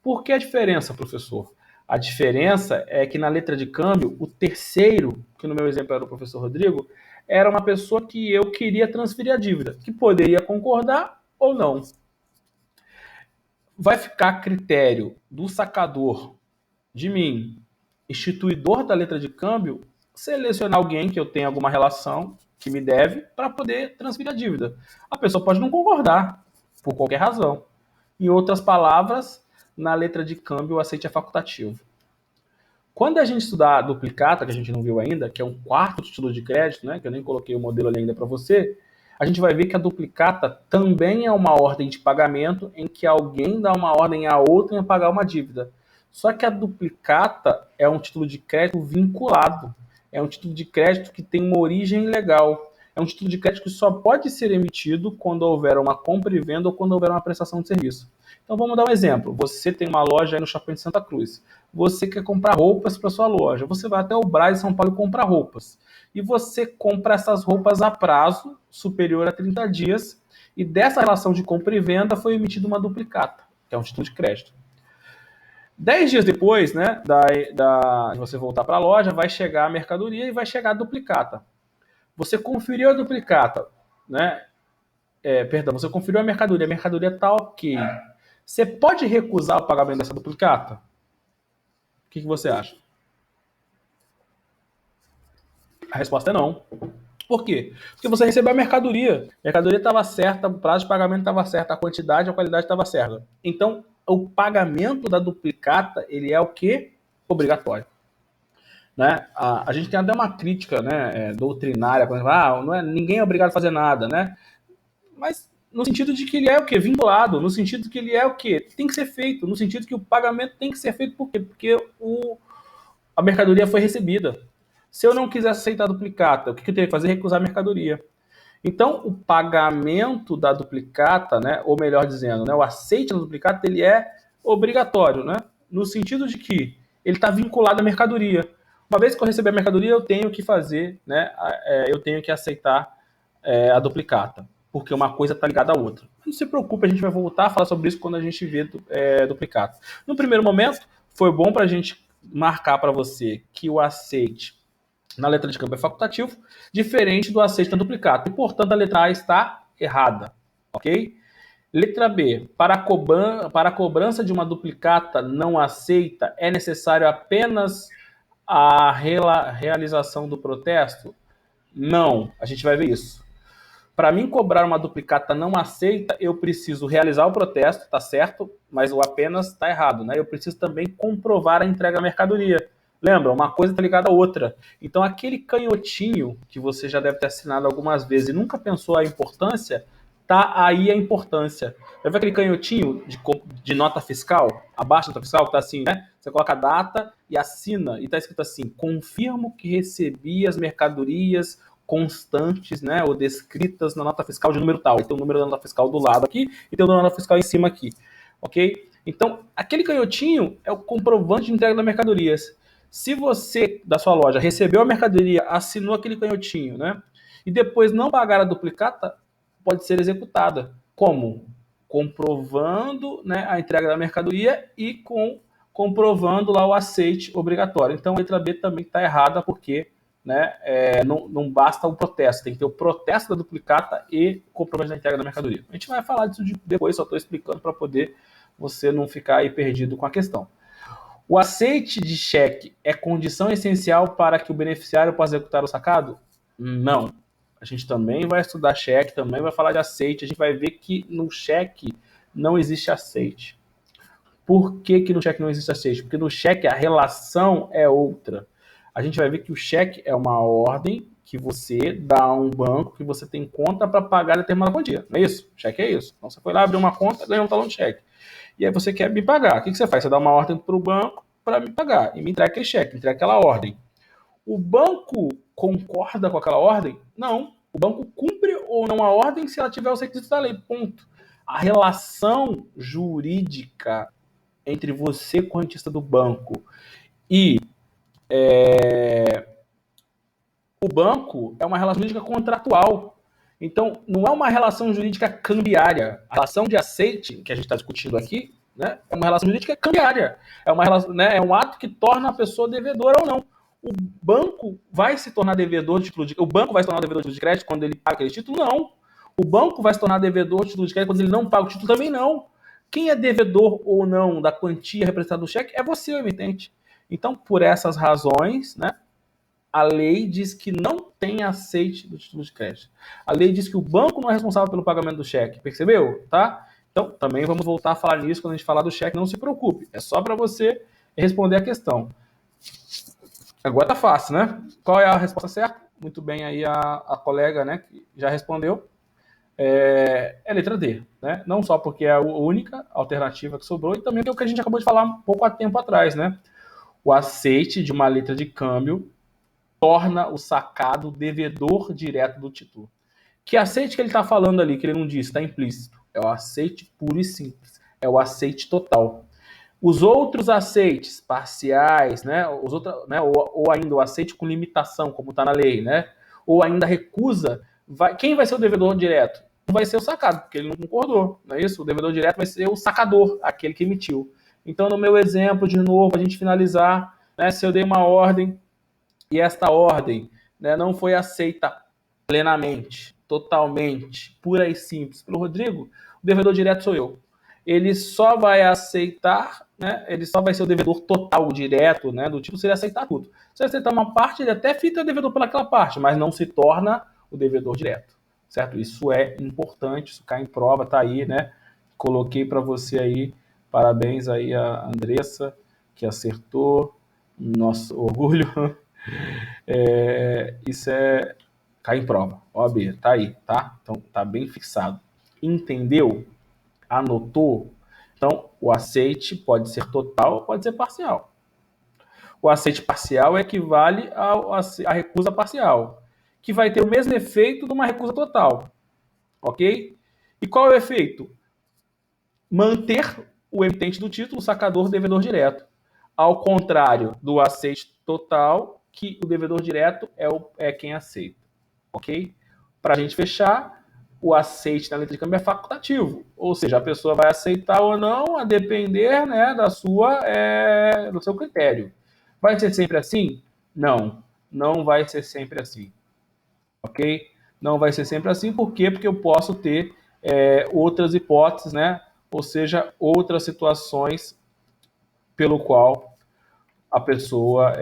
Por que a diferença, professor? A diferença é que na letra de câmbio, o terceiro, que no meu exemplo era o professor Rodrigo, era uma pessoa que eu queria transferir a dívida, que poderia concordar ou não. Vai ficar a critério do sacador, de mim, instituidor da letra de câmbio, selecionar alguém que eu tenha alguma relação que me deve para poder transferir a dívida. A pessoa pode não concordar, por qualquer razão. Em outras palavras, na letra de câmbio, o aceite é facultativo. Quando a gente estudar a duplicata, que a gente não viu ainda, que é um quarto título de crédito, né, que eu nem coloquei o modelo ali ainda para você, a gente vai ver que a duplicata também é uma ordem de pagamento em que alguém dá uma ordem a outra em pagar uma dívida. Só que a duplicata é um título de crédito vinculado. É um título de crédito que tem uma origem legal. É um título de crédito que só pode ser emitido quando houver uma compra e venda ou quando houver uma prestação de serviço. Então vamos dar um exemplo. Você tem uma loja aí no Shopping de Santa Cruz. Você quer comprar roupas para sua loja. Você vai até o Brás em São Paulo e compra roupas. E você compra essas roupas a prazo superior a 30 dias. E dessa relação de compra e venda foi emitida uma duplicata, que é um título de crédito. 10 dias depois, né, de você voltar para a loja, vai chegar a mercadoria e vai chegar a duplicata. Você conferiu a duplicata, né? Perdão, você conferiu a mercadoria está ok. Você pode recusar o pagamento dessa duplicata? O que você acha? A resposta é não. Por quê? Porque você recebeu a mercadoria estava certa, o prazo de pagamento estava certo, a quantidade, a qualidade estava certa. Então, o pagamento da duplicata, ele é o quê? Obrigatório. Né? A gente tem até uma crítica, né, doutrinária, por exemplo, não é, ninguém é obrigado a fazer nada, né? Mas no sentido de que ele é o quê? Vinculado, no sentido de que ele é o quê? Tem que ser feito, no sentido que o pagamento tem que ser feito, por quê? Porque a mercadoria foi recebida. Se eu não quisesse aceitar a duplicata, o que eu teria que fazer? Recusar a mercadoria. Então, o pagamento da duplicata, né, ou melhor dizendo, né, o aceite da duplicata, ele é obrigatório, né, no sentido de que ele está vinculado à mercadoria. Uma vez que eu receber a mercadoria, eu tenho que fazer, né, eu tenho que aceitar a duplicata, porque uma coisa está ligada à outra. Não se preocupe, a gente vai voltar a falar sobre isso quando a gente vê duplicata. No primeiro momento, foi bom para a gente marcar para você que o aceite na letra de câmbio é facultativo, diferente do aceite na duplicata. E, portanto, a letra A está errada. Ok? Letra B. Para a cobrança de uma duplicata não aceita, é necessário apenas a realização do protesto? Não. A gente vai ver isso. Para mim cobrar uma duplicata não aceita, eu preciso realizar o protesto, tá certo? Mas o apenas está errado, né? Eu preciso também comprovar a entrega da mercadoria. Lembra, uma coisa está ligada à outra. Então, aquele canhotinho que você já deve ter assinado algumas vezes e nunca pensou a importância, tá aí a importância. Já viu aquele canhotinho de nota fiscal? Abaixo da nota fiscal, que tá assim, né? Você coloca a data e assina, e tá escrito assim: confirmo que recebi as mercadorias constantes, né, ou descritas na nota fiscal de número tal. Tem o número da nota fiscal do lado aqui e tem o da nota fiscal em cima aqui, ok? Então, aquele canhotinho é o comprovante de entrega da mercadoria. Se você, da sua loja, recebeu a mercadoria, assinou aquele canhotinho, né, e depois não pagar a duplicata, pode ser executada. Como? Comprovando, né, a entrega da mercadoria e comprovando lá o aceite obrigatório. Então, a letra B também está errada, porque né, não basta o protesto, tem que ter o protesto da duplicata e o comprovante da entrega da mercadoria. A gente vai falar disso depois, só estou explicando para poder você não ficar aí perdido com a questão. O aceite de cheque é condição essencial para que o beneficiário possa executar o sacado? Não. A gente também vai estudar cheque, também vai falar de aceite, a gente vai ver que no cheque não existe aceite. Por que no cheque não existe aceite? Porque no cheque a relação é outra. A gente vai ver que o cheque é uma ordem que você dá a um banco que você tem conta para pagar determinada quantia. Não é isso? O cheque é isso. Então você foi lá, abriu uma conta, ganhou um talão de cheque. E aí você quer me pagar. O que você faz? Você dá uma ordem para o banco para me pagar e me entrega aquele cheque, me entrega aquela ordem. O banco concorda com aquela ordem? Não. O banco cumpre ou não a ordem se ela tiver os requisitos da lei. Ponto. A relação jurídica entre você, correntista do banco, e o banco é uma relação jurídica contratual. Então, não é uma relação jurídica cambiária. A relação de aceite, que a gente está discutindo aqui, né, é uma relação jurídica cambiária. É, uma relação, né, é um ato que torna a pessoa devedora ou não. O banco vai se tornar devedor de título de... O banco vai se tornar devedor de título de crédito quando ele paga aquele título? Não. O banco vai se tornar devedor de título de crédito quando ele não paga o título? Também não. Quem é devedor ou não da quantia representada no cheque é você, o emitente. Então, por essas razões, né, a lei diz que não tem aceite do título de crédito. A lei diz que o banco não é responsável pelo pagamento do cheque. Percebeu? Tá? Então, também vamos voltar a falar nisso quando a gente falar do cheque. Não se preocupe. É só para você responder a questão. Agora tá fácil, né? Qual é a resposta certa? Muito bem aí a colega, né, que já respondeu. É a letra D, né? Não só porque é a única alternativa que sobrou, e também é o que a gente acabou de falar um pouco há tempo atrás, né? O aceite de uma letra de câmbio torna o sacado devedor direto do título. Que aceite que ele está falando ali, que ele não disse, está implícito? É o aceite puro e simples. É o aceite total. Os outros aceites parciais, né, ou ainda o aceite com limitação, como está na lei, né, ou ainda recusa, quem vai ser o devedor direto? Não vai ser o sacado, porque ele não concordou, não é isso? O devedor direto vai ser o sacador, aquele que emitiu. Então, no meu exemplo, de novo, a gente finalizar, né, se eu dei uma ordem e esta ordem, né, não foi aceita plenamente, totalmente, pura e simples pelo Rodrigo, o devedor direto sou eu. Ele só vai aceitar, né, ele só vai ser o devedor total direto, né, do tipo se ele aceitar tudo. Se ele aceitar uma parte, ele até fica devedor pelaquela parte, mas não se torna o devedor direto, certo? Isso é importante, isso cai em prova, tá aí, né? Coloquei para você aí, parabéns aí a Andressa, que acertou, nosso orgulho. Isso cai em prova. OAB, tá aí, tá? Então tá bem fixado. Entendeu? Anotou? Então, o aceite pode ser total ou pode ser parcial. O aceite parcial equivale à recusa parcial, que vai ter o mesmo efeito de uma recusa total. Ok? E qual é o efeito? Manter o emitente do título, o sacador, devedor direto. Ao contrário do aceite total, que o devedor direto é quem aceita. Ok? Para a gente fechar, o aceite na letra de câmbio é facultativo, ou seja, a pessoa vai aceitar ou não a depender, né, do seu critério. Vai ser sempre assim? Não, não vai ser sempre assim, ok? Não vai ser sempre assim, por quê? Porque eu posso ter outras hipóteses, né? Ou seja, outras situações pelo qual a pessoa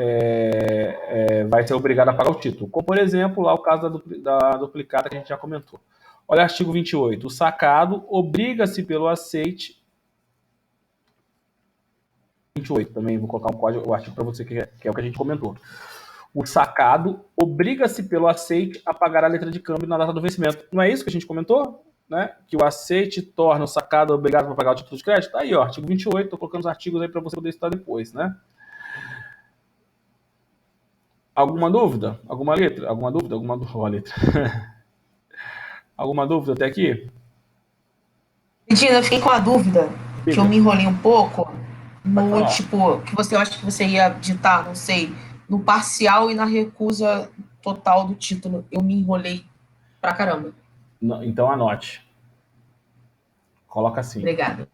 vai ser obrigada a pagar o título. Como, por exemplo, lá o caso da duplicata que a gente já comentou. Olha o artigo 28. O sacado obriga-se pelo aceite. 28 também, vou colocar o artigo para você, que é o que a gente comentou. O sacado obriga-se pelo aceite a pagar a letra de câmbio na data do vencimento. Não é isso que a gente comentou? Né? Que o aceite torna o sacado obrigado a pagar o título de crédito? Tá aí, ó, artigo 28. Estou colocando os artigos aí para você poder estudar depois, né? Alguma dúvida? Alguma letra? Alguma dúvida? Alguma letra? Alguma dúvida até aqui? Regina, eu fiquei com a dúvida, que eu Diga. me enrolei um pouco Pode no falar. tipo, que você acha que você ia ditar, não sei, no parcial e na recusa total do título. Eu me enrolei pra caramba. Então anote. Coloca assim. Obrigada.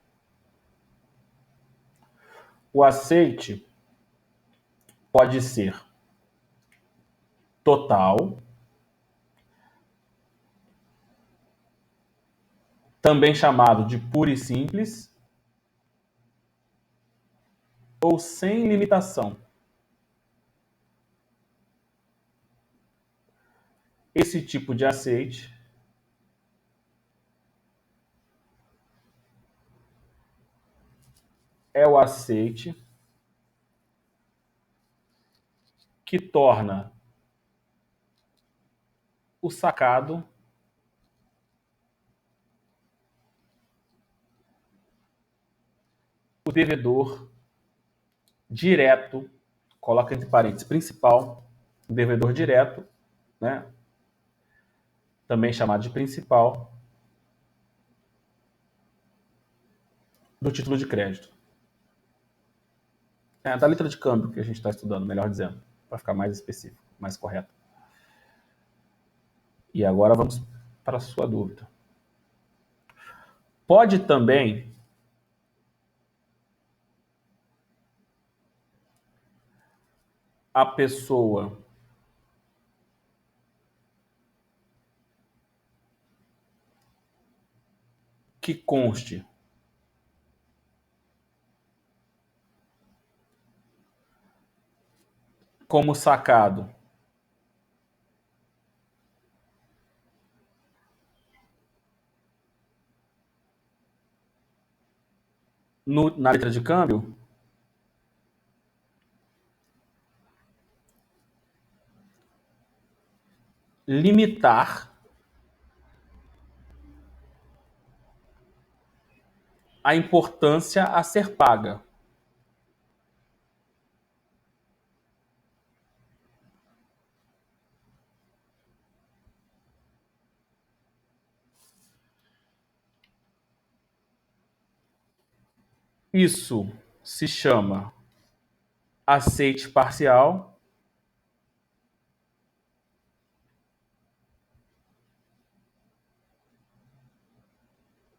O aceite pode ser total, também chamado de puro e simples, ou sem limitação. Esse tipo de aceite é o aceite que torna o sacado o devedor direto, coloca entre parênteses, principal, devedor direto, né? Também chamado de principal, do título de crédito. É da letra de câmbio que a gente está estudando, melhor dizendo, para ficar mais específico, mais correto. E agora vamos para a sua dúvida. Pode também a pessoa que conste como sacado na letra de câmbio limitar a importância a ser paga. Isso se chama aceite parcial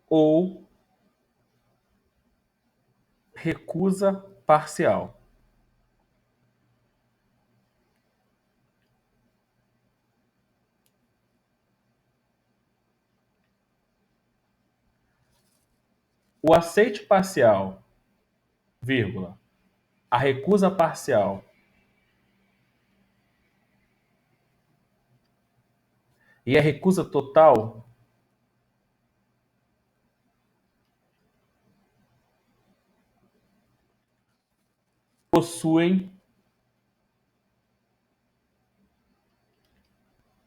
ou recusa parcial. O aceite parcial, vírgula, a recusa parcial e a recusa total possuem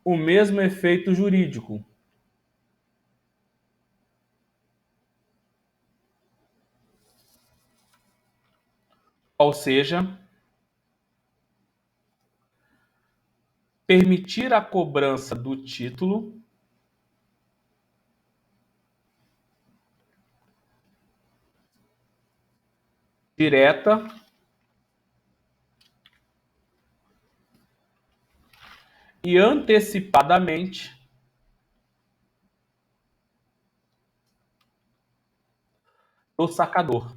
o mesmo efeito jurídico. Ou seja, permitir a cobrança do título direta e antecipadamente do sacador.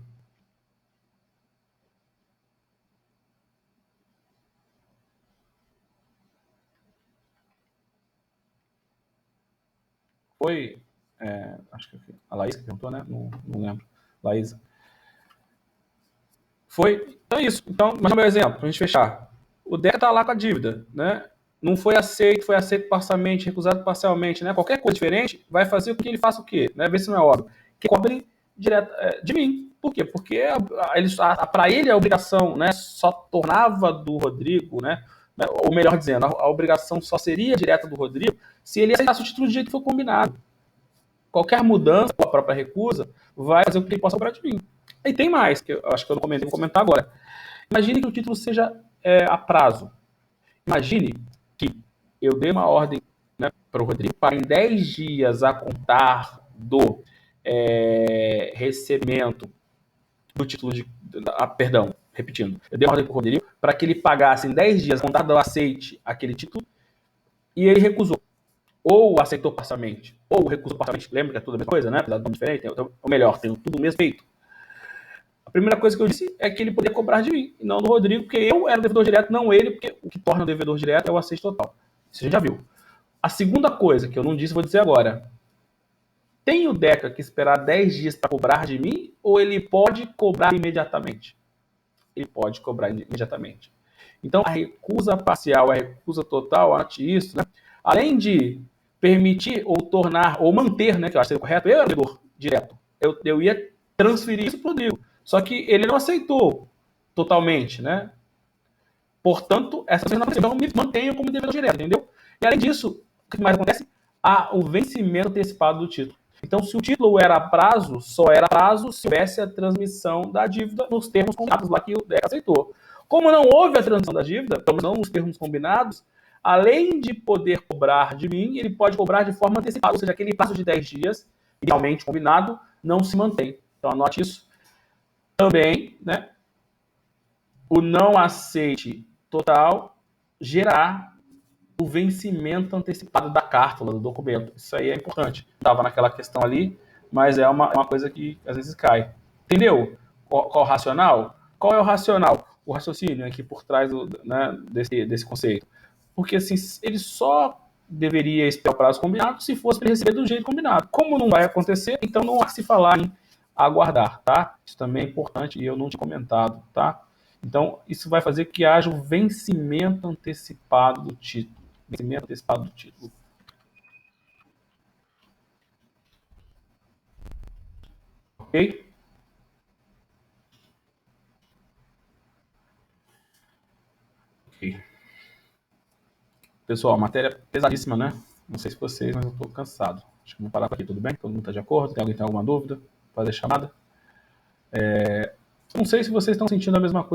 Foi, acho que a Laís que perguntou, né? Não lembro. Laís. Foi, então é isso. Então, mais um meu exemplo, para a gente fechar. O DECA está lá com a dívida, né? Não foi aceito parcialmente, recusado parcialmente, né? Qualquer coisa diferente vai fazer com que ele faça o quê? Né? Ver se não é óbvio. Que cobre direto de mim. Por quê? Porque para ele a obrigação, né, só tornava do Rodrigo, né? Ou melhor dizendo, a obrigação só seria direta do Rodrigo se ele aceitasse o título do jeito que foi combinado. Qualquer mudança, a própria recusa, vai fazer com que ele possa cobrar de mim. E tem mais, que eu acho que eu não comentei, vou comentar agora. Imagine que o título seja a prazo. Imagine que eu dei uma ordem, né, para o Rodrigo para em 10 dias a contar do recebimento do título de... perdão, repetindo. Eu dei uma ordem para o Rodrigo para que ele pagasse em 10 dias a contar do aceite aquele título e ele recusou. Ou aceitou parcialmente, ou recusou parcialmente. Lembra que é tudo a mesma coisa, né? Apesar de nome diferente, ou melhor, tem tudo o mesmo feito. A primeira coisa que eu disse é que ele poderia cobrar de mim, e não do Rodrigo, porque eu era o devedor direto, não ele, porque o que torna o devedor direto é o aceite total. Isso a gente já viu. A segunda coisa que eu não disse, vou dizer agora. Tem o DECA que esperar 10 dias para cobrar de mim, ou ele pode cobrar imediatamente? Ele pode cobrar imediatamente. Então, a recusa parcial, a recusa total, anote isso, né? Além de permitir ou tornar, ou manter, né, que eu acho que seria correto, eu era o devedor direto. Eu ia transferir isso para o Rodrigo. Só que ele não aceitou totalmente, né? Portanto, essa transmissão me mantenho como devedor direto, entendeu? E além disso, o que mais acontece? O vencimento antecipado do título. Então, se o título era a prazo, só era a prazo se houvesse a transmissão da dívida nos termos combinados lá que o DEC aceitou. Como não houve a transmissão da dívida, então não nos termos combinados, além de poder cobrar de mim, ele pode cobrar de forma antecipada, ou seja, aquele prazo de 10 dias, idealmente combinado, não se mantém. Então, anote isso. Também, né, o não aceite total gerará o vencimento antecipado da carta, do documento. Isso aí é importante. Estava naquela questão ali, mas é uma coisa que às vezes cai. Entendeu? Qual o racional? Qual é o racional? O raciocínio aqui por trás né, desse conceito. Porque assim, ele só deveria esperar o prazo combinado se fosse para receber do jeito combinado. Como não vai acontecer, então não há que se falar em aguardar, tá? Isso também é importante e eu não tinha comentado, tá? Então, isso vai fazer que haja o vencimento antecipado do título. Vencimento antecipado do título. Ok? Ok. Pessoal, matéria pesadíssima, né? Não sei se vocês, mas eu estou cansado. Acho que vamos parar por aqui, tudo bem? Todo mundo está de acordo? Tem alguém que tem alguma dúvida? Fazer chamada? Não sei se vocês estão sentindo a mesma coisa.